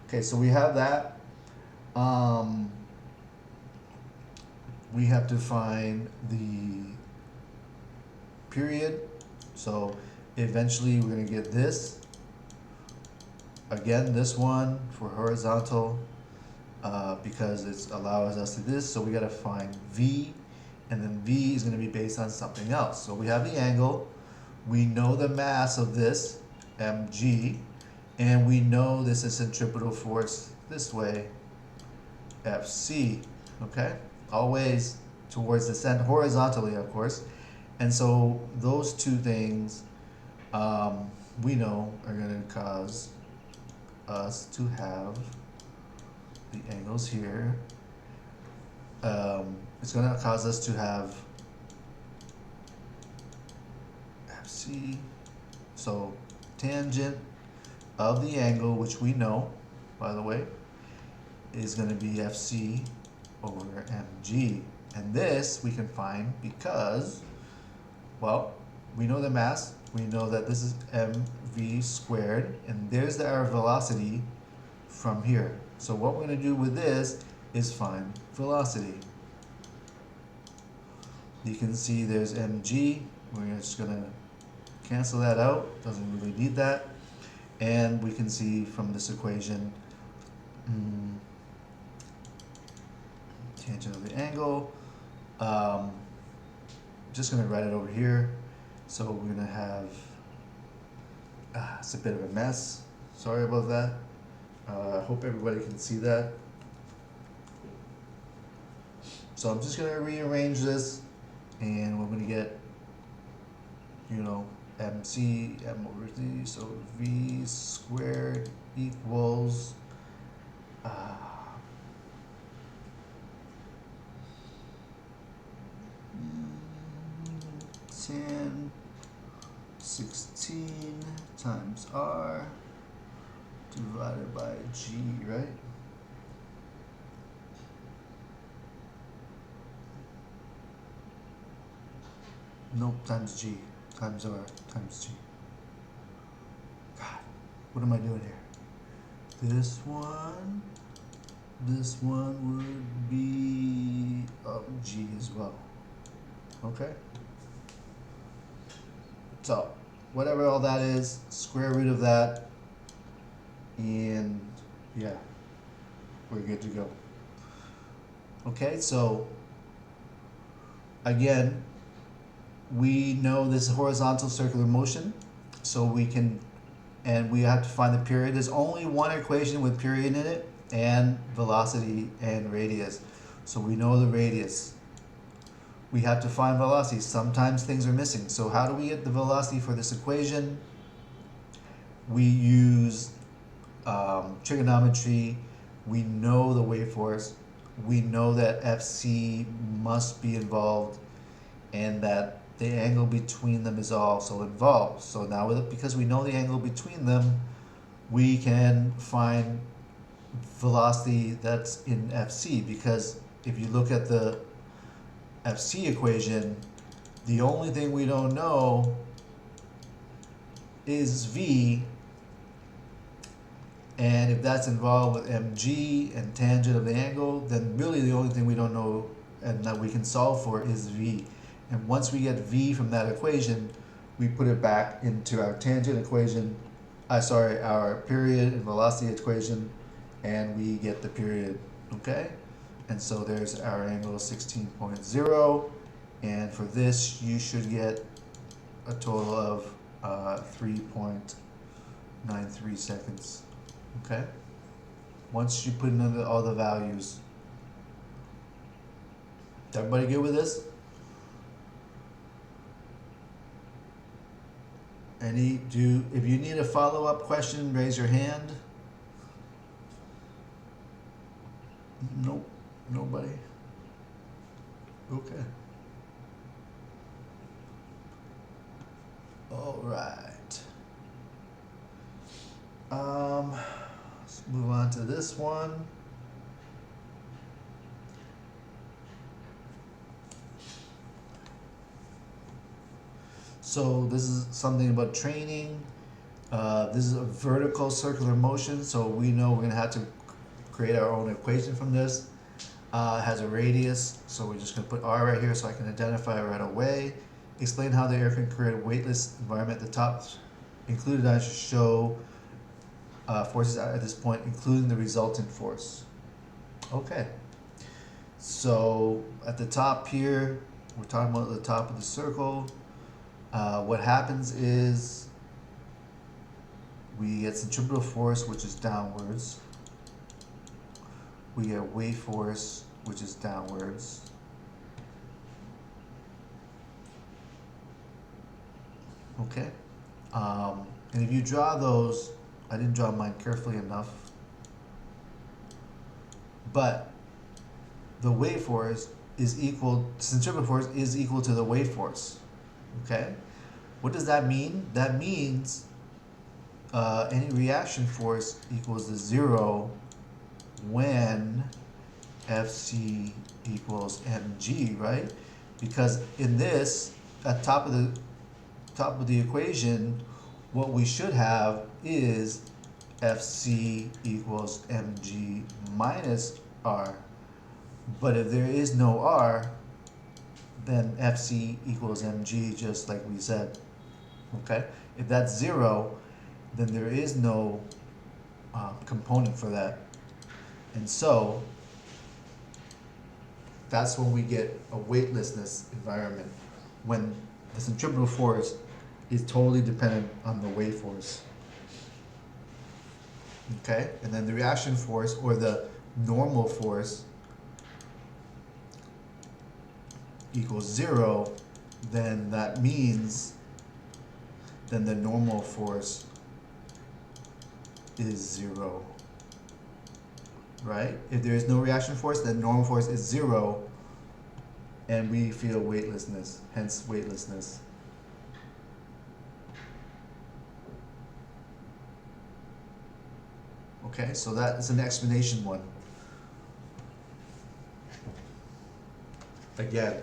Okay, so we have that. We have to find the period. So eventually we're gonna get this. Again, this one for horizontal because it's allows us to do this. So we gotta find V, and then V is gonna be based on something else. So we have the angle, we know the mass of this, mg, and we know this is centripetal force this way, Fc, okay? Always towards the center, horizontally, of course. And so those two things we know are gonna cause us to have the angles here. It's gonna cause us to have FC, so tangent of the angle, which we know, by the way, is gonna be FC over mg. And this we can find because, well, we know the mass, we know that this is mv squared, and there's our velocity from here. So what we're gonna do with this is find velocity. You can see there's mg, we're just gonna cancel that out, doesn't really need that. And we can see from this equation, tangent of the angle, just gonna write it over here. So we're gonna have, it's a bit of a mess, sorry about that. I hope everybody can see that. So I'm just gonna rearrange this, and we're gonna get, MC, M over Z, so V squared equals 10, 16 times R divided by G, right? Nope, times G, times R, times G. God, what am I doing here? This one would be G as well. Okay? So, whatever all that is, square root of that, and yeah, we're good to go. Okay, so again, we know this is horizontal circular motion, so we can, and we have to find the period. There's only one equation with period in it, and velocity and radius. So we know the radius. We have to find velocity. Sometimes things are missing. So how do we get the velocity for this equation? We use trigonometry. We know the wave force. We know that FC must be involved, and that the angle between them is also involved. So now, because we know the angle between them, we can find velocity that's in FC. Because if you look at the FC equation, the only thing we don't know is V, and if that's involved with mg and tangent of the angle, then really the only thing we don't know and that we can solve for is V. And once we get V from that equation, we put it back into our tangent equation, our period and velocity equation, and we get the period, okay? And so there's our angle 16.0, and for this you should get a total of 3.93 seconds, okay? Once you put in all the values. Everybody good with this? If you need a follow-up question, raise your hand. Nope, nobody. Okay. All right. Let's move on to this one. So this is something about training. This is a vertical circular motion, so we know we're gonna have to create our own equation from this. It has a radius, so we're just gonna put R right here so I can identify it right away. Explain how the air can create a weightless environment. The top included I should show forces at this point, including the resultant force. Okay. So at the top here, we're talking about the top of the circle. What happens is we get centripetal force, which is downwards. We get wave force, which is downwards. Okay. And if you draw those, I didn't draw mine carefully enough, but the wave force is equal, centripetal force is equal to the wave force. Okay? What does that mean? That means any reaction force equals to 0 when Fc equals mg, right? Because in this, at top of the equation, what we should have is Fc equals mg minus r. But if there is no r, then Fc equals mg, just like we said. Okay? If that's 0, then there is no component for that. And so that's when we get a weightlessness environment, when the centripetal force is totally dependent on the wave force. Okay? And then the reaction force, or the normal force, equals 0, then that means then the normal force is 0. Right? If there is no reaction force, then normal force is 0, and we feel weightlessness, hence weightlessness. Okay, so that is an explanation one. Again,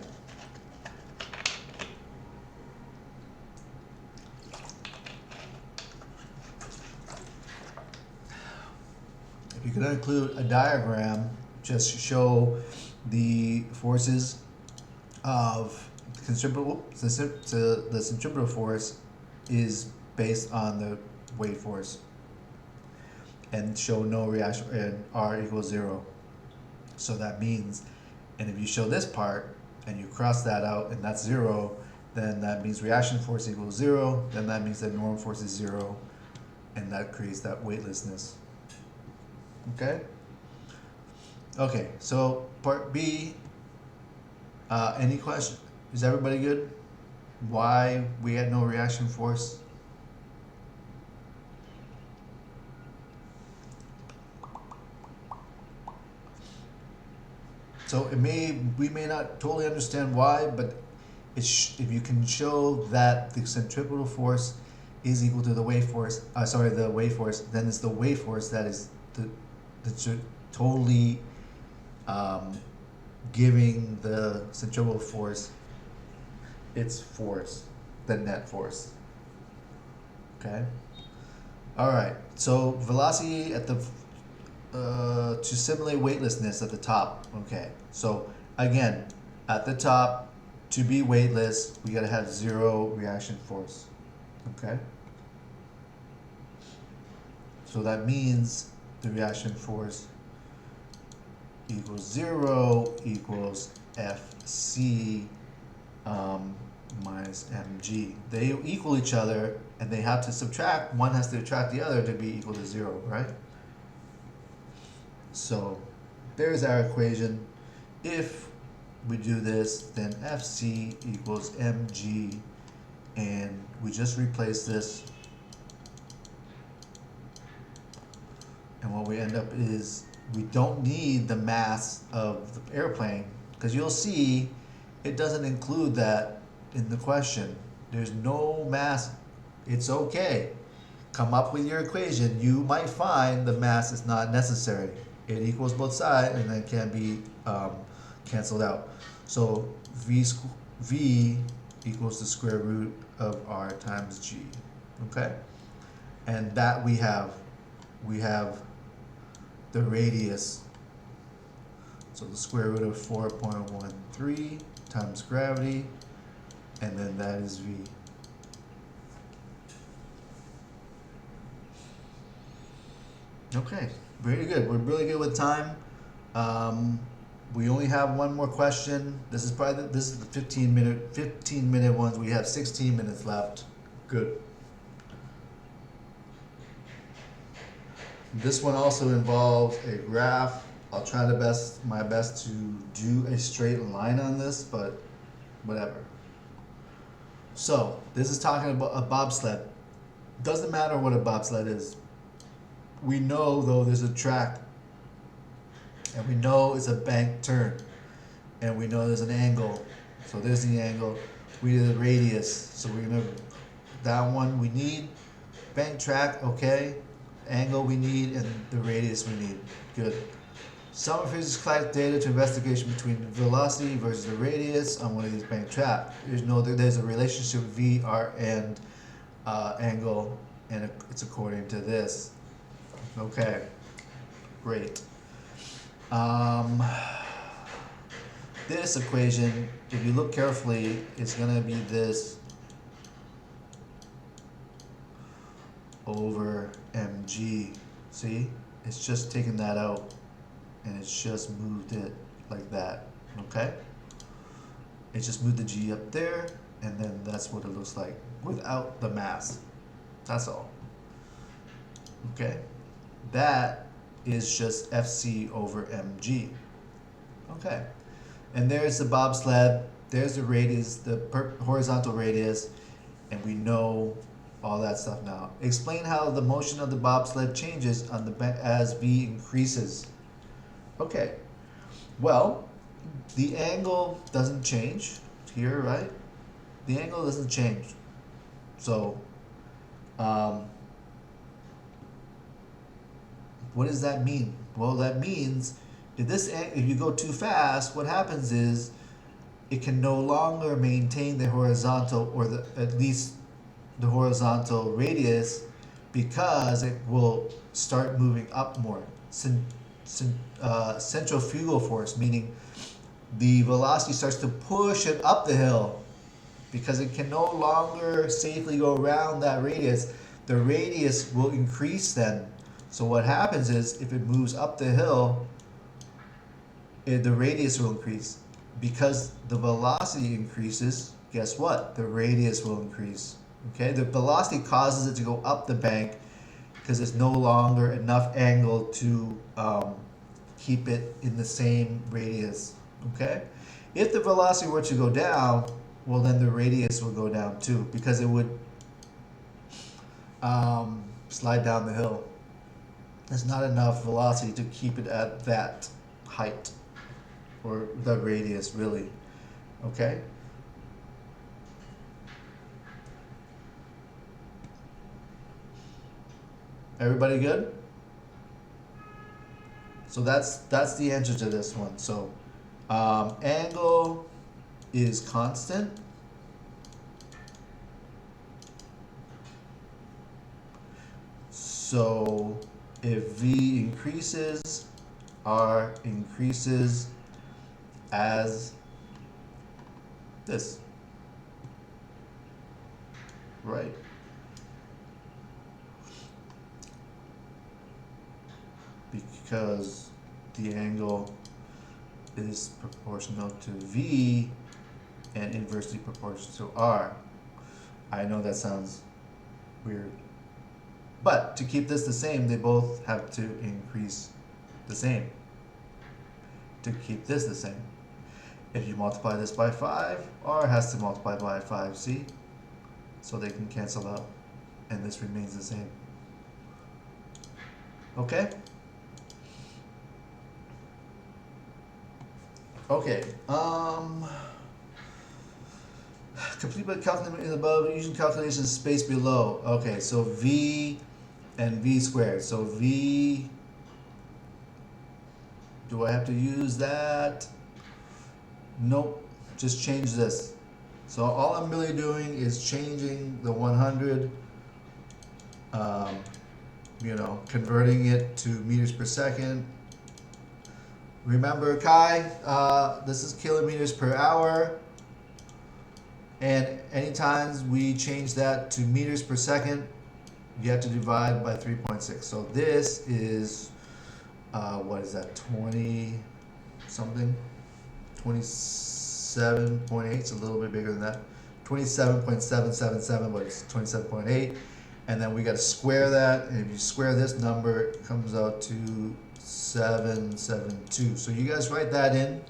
you could include a diagram just to show the forces of centripetal. The centripetal force is based on the weight force, and show no reaction, and R equals 0. So that means, and if you show this part and you cross that out and that's 0, then that means reaction force equals 0, then that means that norm force is 0, and that creates that weightlessness. Okay? Okay, so part B, any question? Is everybody good? Why we had no reaction force? So we may not totally understand why, but if you can show that the centripetal force is equal to the wave force, the wave force, then it's the wave force that is totally giving the centripetal force its force, the net force. Okay. All right. So velocity at the to simulate weightlessness at the top. Okay, so again, at the top, to be weightless, we gotta have 0 reaction force. Okay, so that means the reaction force equals 0 equals Fc minus mg. They equal each other, and they have to subtract. One has to subtract the other to be equal to 0, right? So there's our equation. If we do this, then Fc equals mg, and we just replace this, and what we end up is we don't need the mass of the airplane, because you'll see it doesn't include that in the question. There's no mass. It's okay. Come up with your equation. You might find the mass is not necessary. It equals both sides, and then can be canceled out. So V equals the square root of R times G. Okay, and that we have the radius. So the square root of 4.13 times gravity, and then that is V. Okay, very good. We're really good with time. We only have one more question. This is the 15 minute ones. We have 16 minutes left. Good. This one also involves a graph. I'll try my best to do a straight line on this, but whatever. So this is talking about a bobsled. Doesn't matter what a bobsled is. We know, though, there's a track, and we know it's a bank turn, and we know there's an angle. So there's the angle. We need the radius. So we're gonna, that one we need. Bank track, okay. Angle we need, and the radius we need. Good. Some physics collect data to investigation between the velocity versus the radius on one of these bank track. There's a relationship V, R, and angle, and it's according to this. Okay, great. This equation, if you look carefully, is going to be this over mg. See? It's just taken that out, and it's just moved it like that. Okay? It just moved the g up there, and then that's what it looks like without the mass. That's all. Okay? That is just Fc over mg. Okay, and there's the bobsled, there's the radius, the horizontal radius, and we know all that stuff now. Explain how the motion of the bobsled changes on the as V increases. Okay, well, the angle doesn't change here, right? The angle doesn't change. So, what does that mean? Well, that means if you go too fast, what happens is it can no longer maintain the horizontal, or at least the horizontal radius, because it will start moving up more. centrifugal force, meaning the velocity starts to push it up the hill because it can no longer safely go around that radius. The radius will increase then. So what happens is if it moves up the hill, the radius will increase. Because the velocity increases, guess what? The radius will increase. Okay, the velocity causes it to go up the bank because there's no longer enough angle to keep it in the same radius. Okay, if the velocity were to go down, well then the radius will go down too because it would slide down the hill. There's not enough velocity to keep it at that height or the radius really. Okay. Everybody good? So that's the answer to this one. So angle is constant. So if V increases, R increases as this, right? Because the angle is proportional to V and inversely proportional to R. I know that sounds weird. But to keep this the same, they both have to increase the same to keep this the same. If you multiply this by 5, R has to multiply by 5, see? So they can cancel out, and this remains the same. Okay? Okay, complete by calculating above using calculation space below. Okay, so V and V squared. So V, do I have to use that? Nope, just change this. So all I'm really doing is changing the 100, converting it to meters per second. Remember, Kai, this is kilometers per hour. And anytime we change that to meters per second, you have to divide by 3.6. So this is, what is that, 20 something? 27.8, it's a little bit bigger than that. 27.777, but it's 27.8. And then we got to square that. And if you square this number, it comes out to 772. So you guys write that in.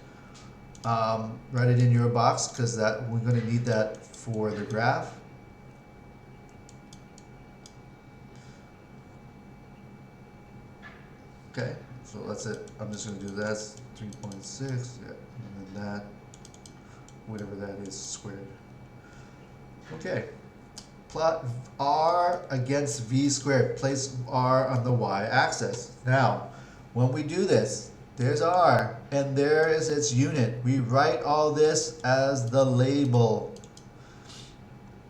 Write it in your box because that we're going to need that for the graph. Okay, so that's it. I'm just going to do that. 3.6, yeah, and then that, whatever that is, squared. Okay, plot R against V squared. Place R on the y-axis. Now, when we do this, there's R, and there is its unit. We write all this as the label,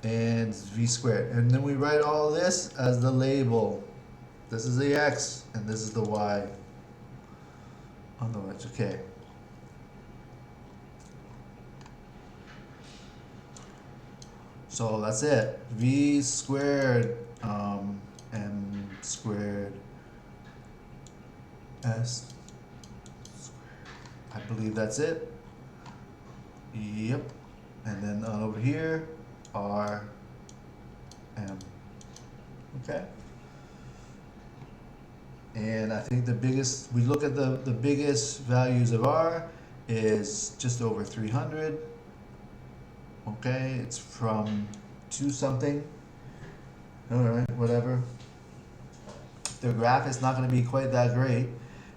and V squared. And then we write all this as the label. This is the X, and this is the Y on the right. Okay. So that's it. V squared, M squared, S. I believe that's it. Yep. And then over here, R, M. Okay. And I think the biggest, we look at the biggest values of R is just over 300. Okay, it's from 2 something. Alright, whatever. The graph is not going to be quite that great.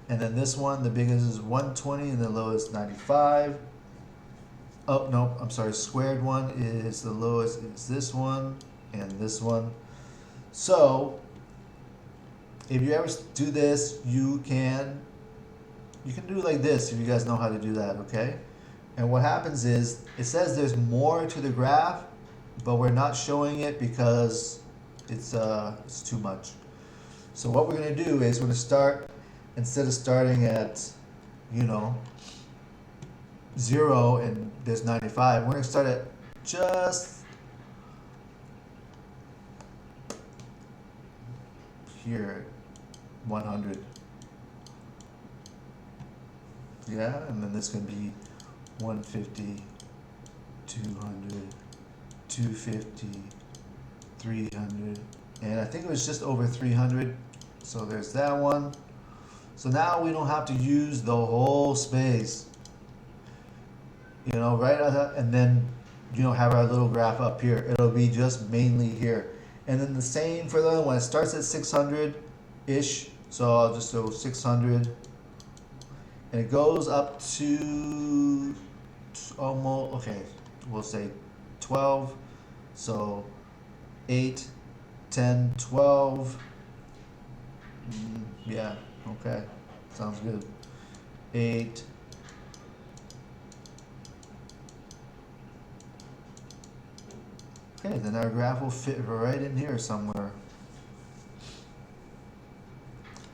And then this one, the biggest is 120 and the lowest 95. Oh, no, I'm sorry, squared one is the lowest, is this one and this one. So, if you ever do this, you can do like this if you guys know how to do that, okay? And what happens is, it says there's more to the graph, but we're not showing it because it's too much. So what we're going to do is we're going to start instead of starting at, you know, 0 and there's 95, we're going to start at just here, 100. Yeah, and then this can be 150, 200, 250, 300, and I think it was just over 300. So there's that one. So now we don't have to use the whole space, you know, right? And then, you know, have our little graph up here. It'll be just mainly here. And then the same for the other one. It starts at 600-ish. So I'll just go 600. And it goes up to almost, okay, we'll say 12. So 8, 10, 12. Yeah, okay, sounds good. 8. Okay, then our graph will fit right in here somewhere.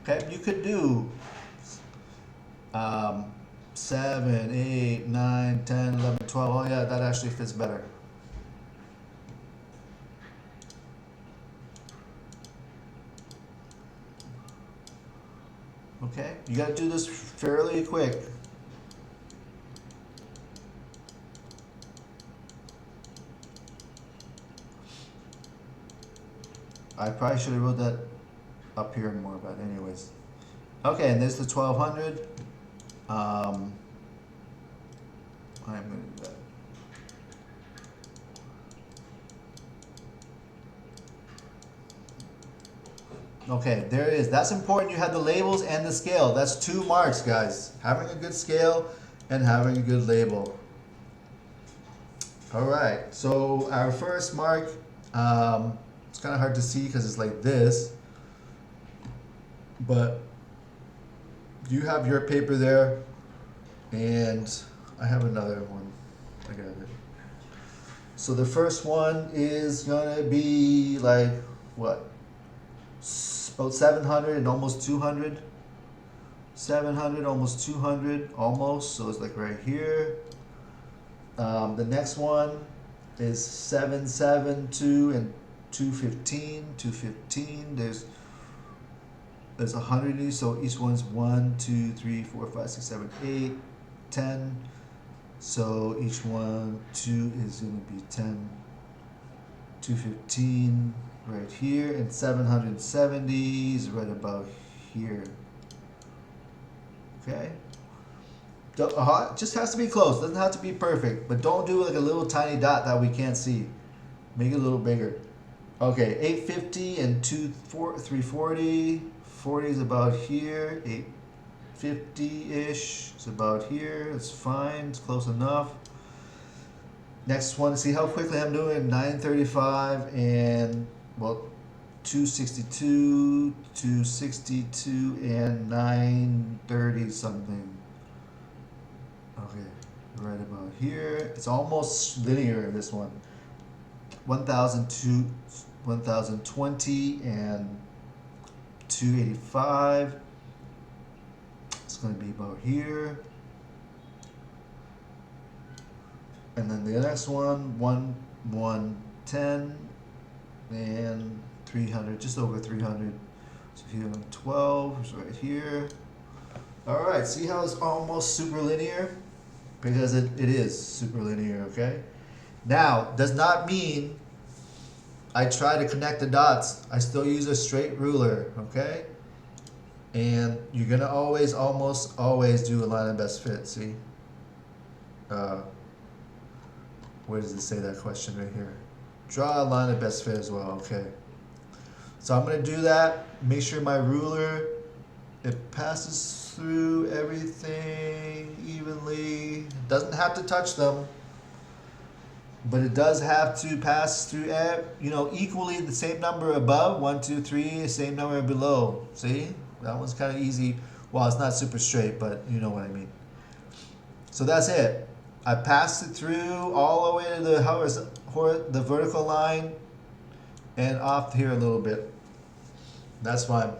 Okay, you could do 7, 8, 9, 10, 11, 12. Oh yeah, that actually fits better. Okay, you got to do this fairly quick. I probably should have wrote that up here more, but anyways. Okay, and there's the 1200. I'm going to do that. Okay, there it is. That's important. You have the labels and the scale. That's 2 marks, guys. Having a good scale and having a good label. All right, so our first mark, it's kind of hard to see because it's like this, but you have your paper there, and I have another one. I got it. So the first one is gonna be like what? About 700 and almost 200. 700, almost 200, almost. So it's like right here. The next one is 772 and 215. 215. There's 100 of these, so each one's 1, 2, 3, 4, 5, 6, 7, 8, 10. So each one, 2 is going to be 10. 215 right here, and 770 is right about here. Okay. Just has to be close. Doesn't have to be perfect, but don't do like a little tiny dot that we can't see. Make it a little bigger. Okay, 850 and 340. 40 is about here. 850-ish is about here. It's fine. It's close enough. Next one. See how quickly I'm doing. 935 and well, 262, 262, and 930 something. Okay, right about here. It's almost linear, this one. 1002, 1020, and 285. It's going to be about here. And then the next one, 110 and 300, just over 300. So here, 12 is right here. All right, see how it's almost super linear? Because it is super linear, okay? Now, does not mean I try to connect the dots. I still use a straight ruler, okay? And you're gonna almost always do a line of best fit, see? Where does it say that question right here? Draw a line of best fit as well, okay? So I'm gonna do that, make sure my ruler, it passes through everything evenly. Doesn't have to touch them, but it does have to pass through, equally the same number above, 1, 2, 3, same number below. See, that one's kind of easy. Well, it's not super straight, but you know what I mean. So that's it. I passed it through all the way to the vertical line and off here a little bit. That's fine.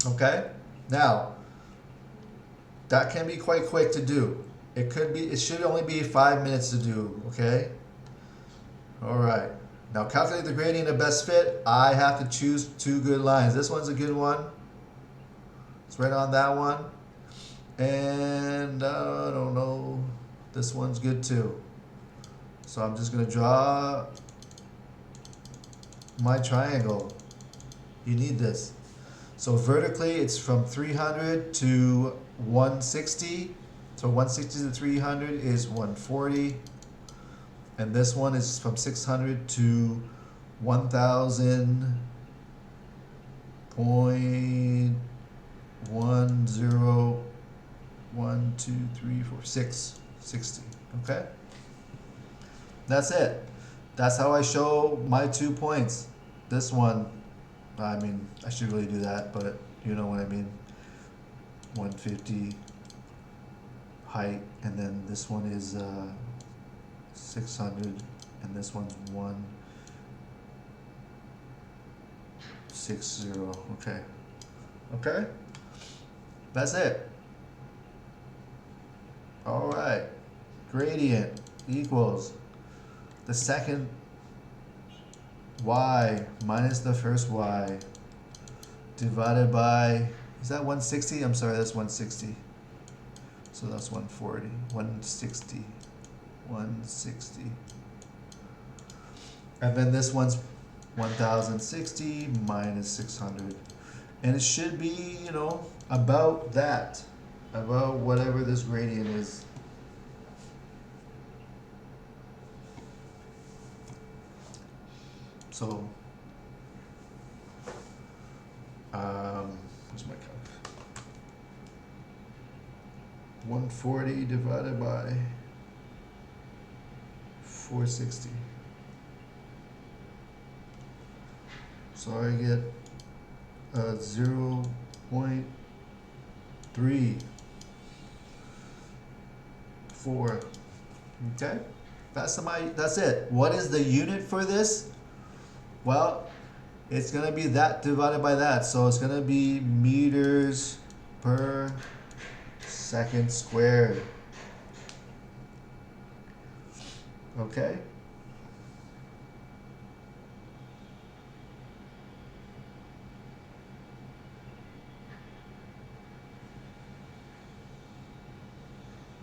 Okay. Now, That can be quite quick to do. It should only be 5 minutes to do, okay? All right. Now calculate the gradient of best fit. I have to choose two good lines. This one's a good one. It's right on that one. And I don't know. This one's good too. So I'm just gonna draw my triangle. You need this. So vertically, it's from 300 to 160. So 160 to 300 is 140. And this one is from 600 to 1,000 point 60. Okay? That's it. That's how I show my 2 points. This one, I mean, I should really do that, but you know what I mean. 150 height, and then this one is 600, and this one's 160. Okay. Okay? That's it. All right. Gradient equals the second y minus the first y divided by, is that 160? I'm sorry, that's 160. So that's 140, 160, 160. And then this one's 1,060 minus 600. And it should be, you know, about that, about whatever this gradient is. So, where's my calc? 140 divided by 460. So I get 0.34. Okay, that's it. What is the unit for this? Well, it's gonna be that divided by that, so it's gonna be meters per second squared. Okay.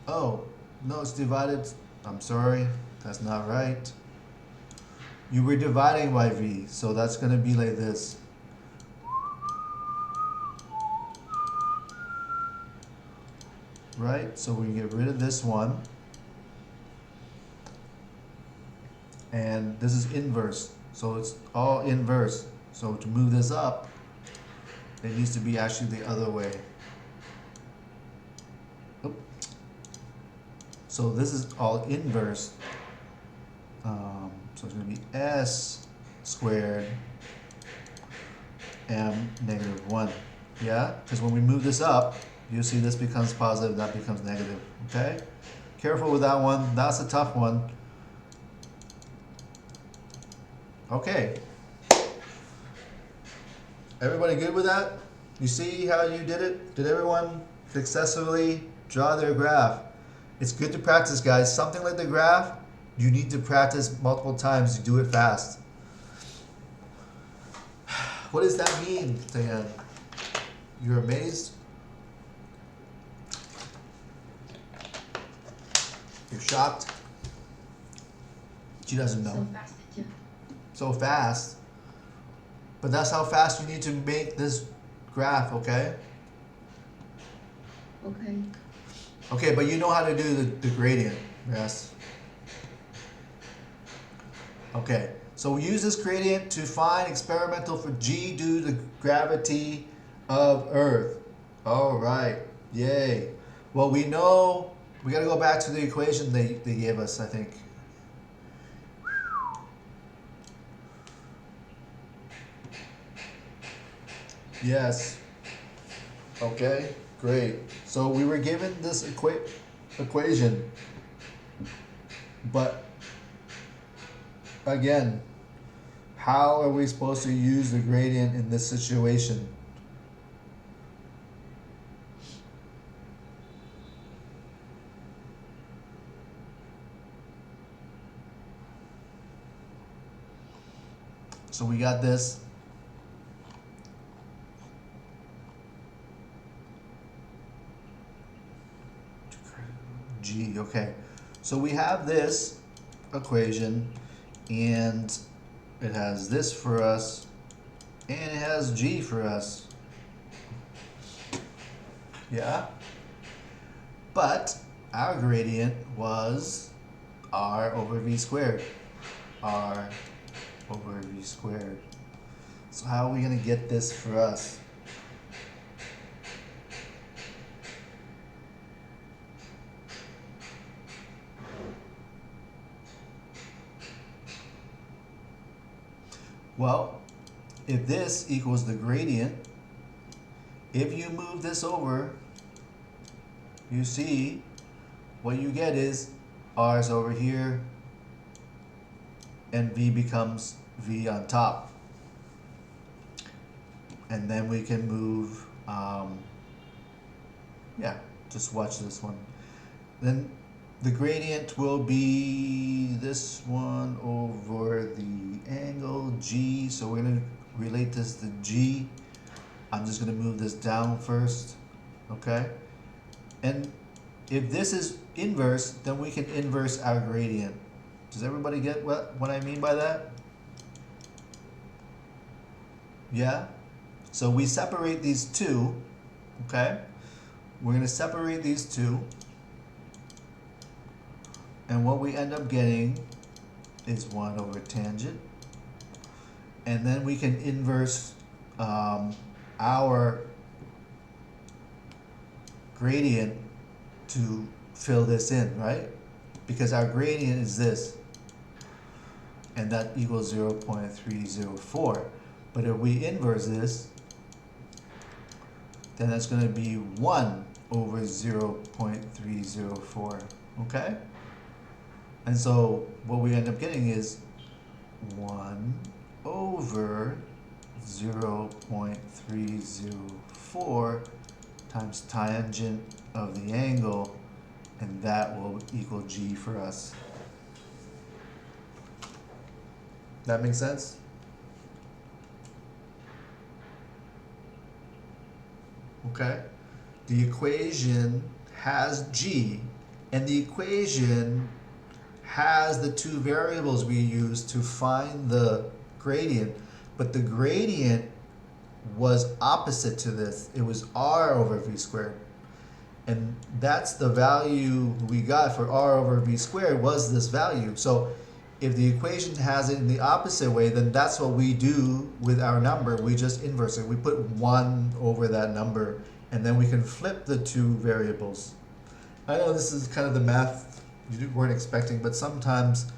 Oh, no, it's divided. I'm sorry, that's not right. You were dividing by v, so that's going to be like this. Right? So we get rid of this one. And this is inverse. So it's all inverse. So to move this up, it needs to be actually the other way. Oop. So this is all inverse. So it's going to be s squared m negative 1. Yeah? Because when we move this up, you see this becomes positive, that becomes negative. Okay? Careful with that one. That's a tough one. Okay. Everybody good with that? You see how you did it? Did everyone successfully draw their graph? It's good to practice, guys. Something like the graph, you need to practice multiple times to do it fast. What does that mean, Dan? You're amazed? You're shocked? She doesn't know. So fast, yeah. So fast. But that's how fast you need to make this graph, okay? Okay. Okay, but you know how to do the gradient, yes? Okay, so we use this gradient to find experimental for G due to the gravity of Earth. All right, yay. Well, we know, we gotta go back to the equation they gave us, I think. Yes. Okay, great. So we were given this equation, but again, how are we supposed to use the gradient in this situation? So we got this. G, okay. So we have this equation, and it has this for us, and it has G for us. Yeah? But our gradient was R over V squared. R over V squared. So how are we going to get this for us? Well, if this equals the gradient, if you move this over, you see what you get is R is over here and V becomes V on top. And then we can move, yeah, just watch this one. Then the gradient will be this one over the angle G. So we're going to relate this to G. I'm just going to move this down first, okay? And if this is inverse, then we can inverse our gradient. Does everybody get what I mean by that? Yeah? So we separate these two, okay? We're going to separate these two. And what we end up getting is 1 over tangent. And then we can inverse our gradient to fill this in, right? Because our gradient is this. And that equals 0.304. But if we inverse this, then that's going to be 1 over 0.304. Okay? And so what we end up getting is 1 over 0.304 times tangent of the angle, and that will equal G for us. That makes sense? Okay. The equation has G, and the equation has the two variables we use to find the gradient, but the gradient was opposite to this. It was R over V squared. And that's the value we got for R over V squared was this value. So if the equation has it in the opposite way, then that's what we do with our number. We just inverse it. We put 1 over that number, and then we can flip the two variables. I know this is kind of the math you weren't expecting, but sometimes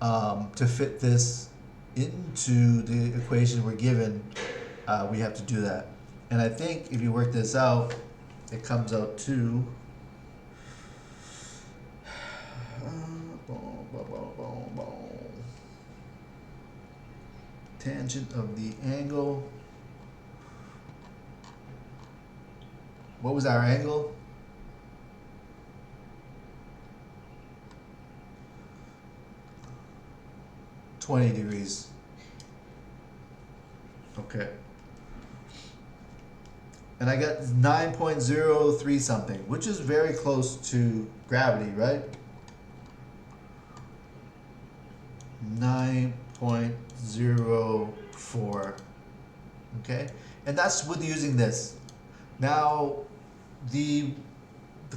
to fit this into the equation we're given, we have to do that. And I think if you work this out, it comes out to tangent of the angle. What was our angle? $20. Okay. And I got 9.03 something, which is very close to gravity, right? 9.04. Okay? And that's with using this. Now, the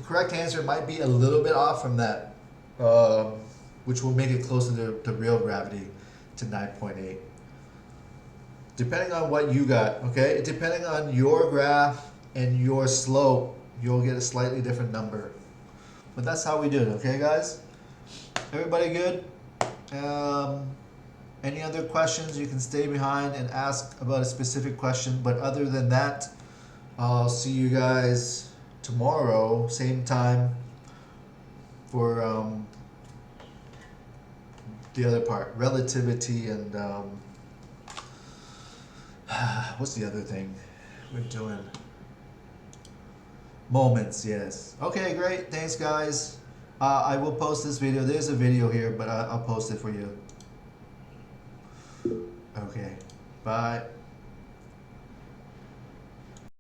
correct answer might be a little bit off from that, which will make it closer to real gravity, to 9.8. Depending on what you got, okay? Depending on your graph and your slope, you'll get a slightly different number. But that's how we do it, okay, guys? Everybody good? Any other questions, you can stay behind and ask about a specific question. But other than that, I'll see you guys tomorrow, same time, for the other part, relativity and what's the other thing we're doing? Moments, yes. Okay, great. Thanks, guys. I will post this video. There's a video here, but I'll post it for you. Okay. Bye.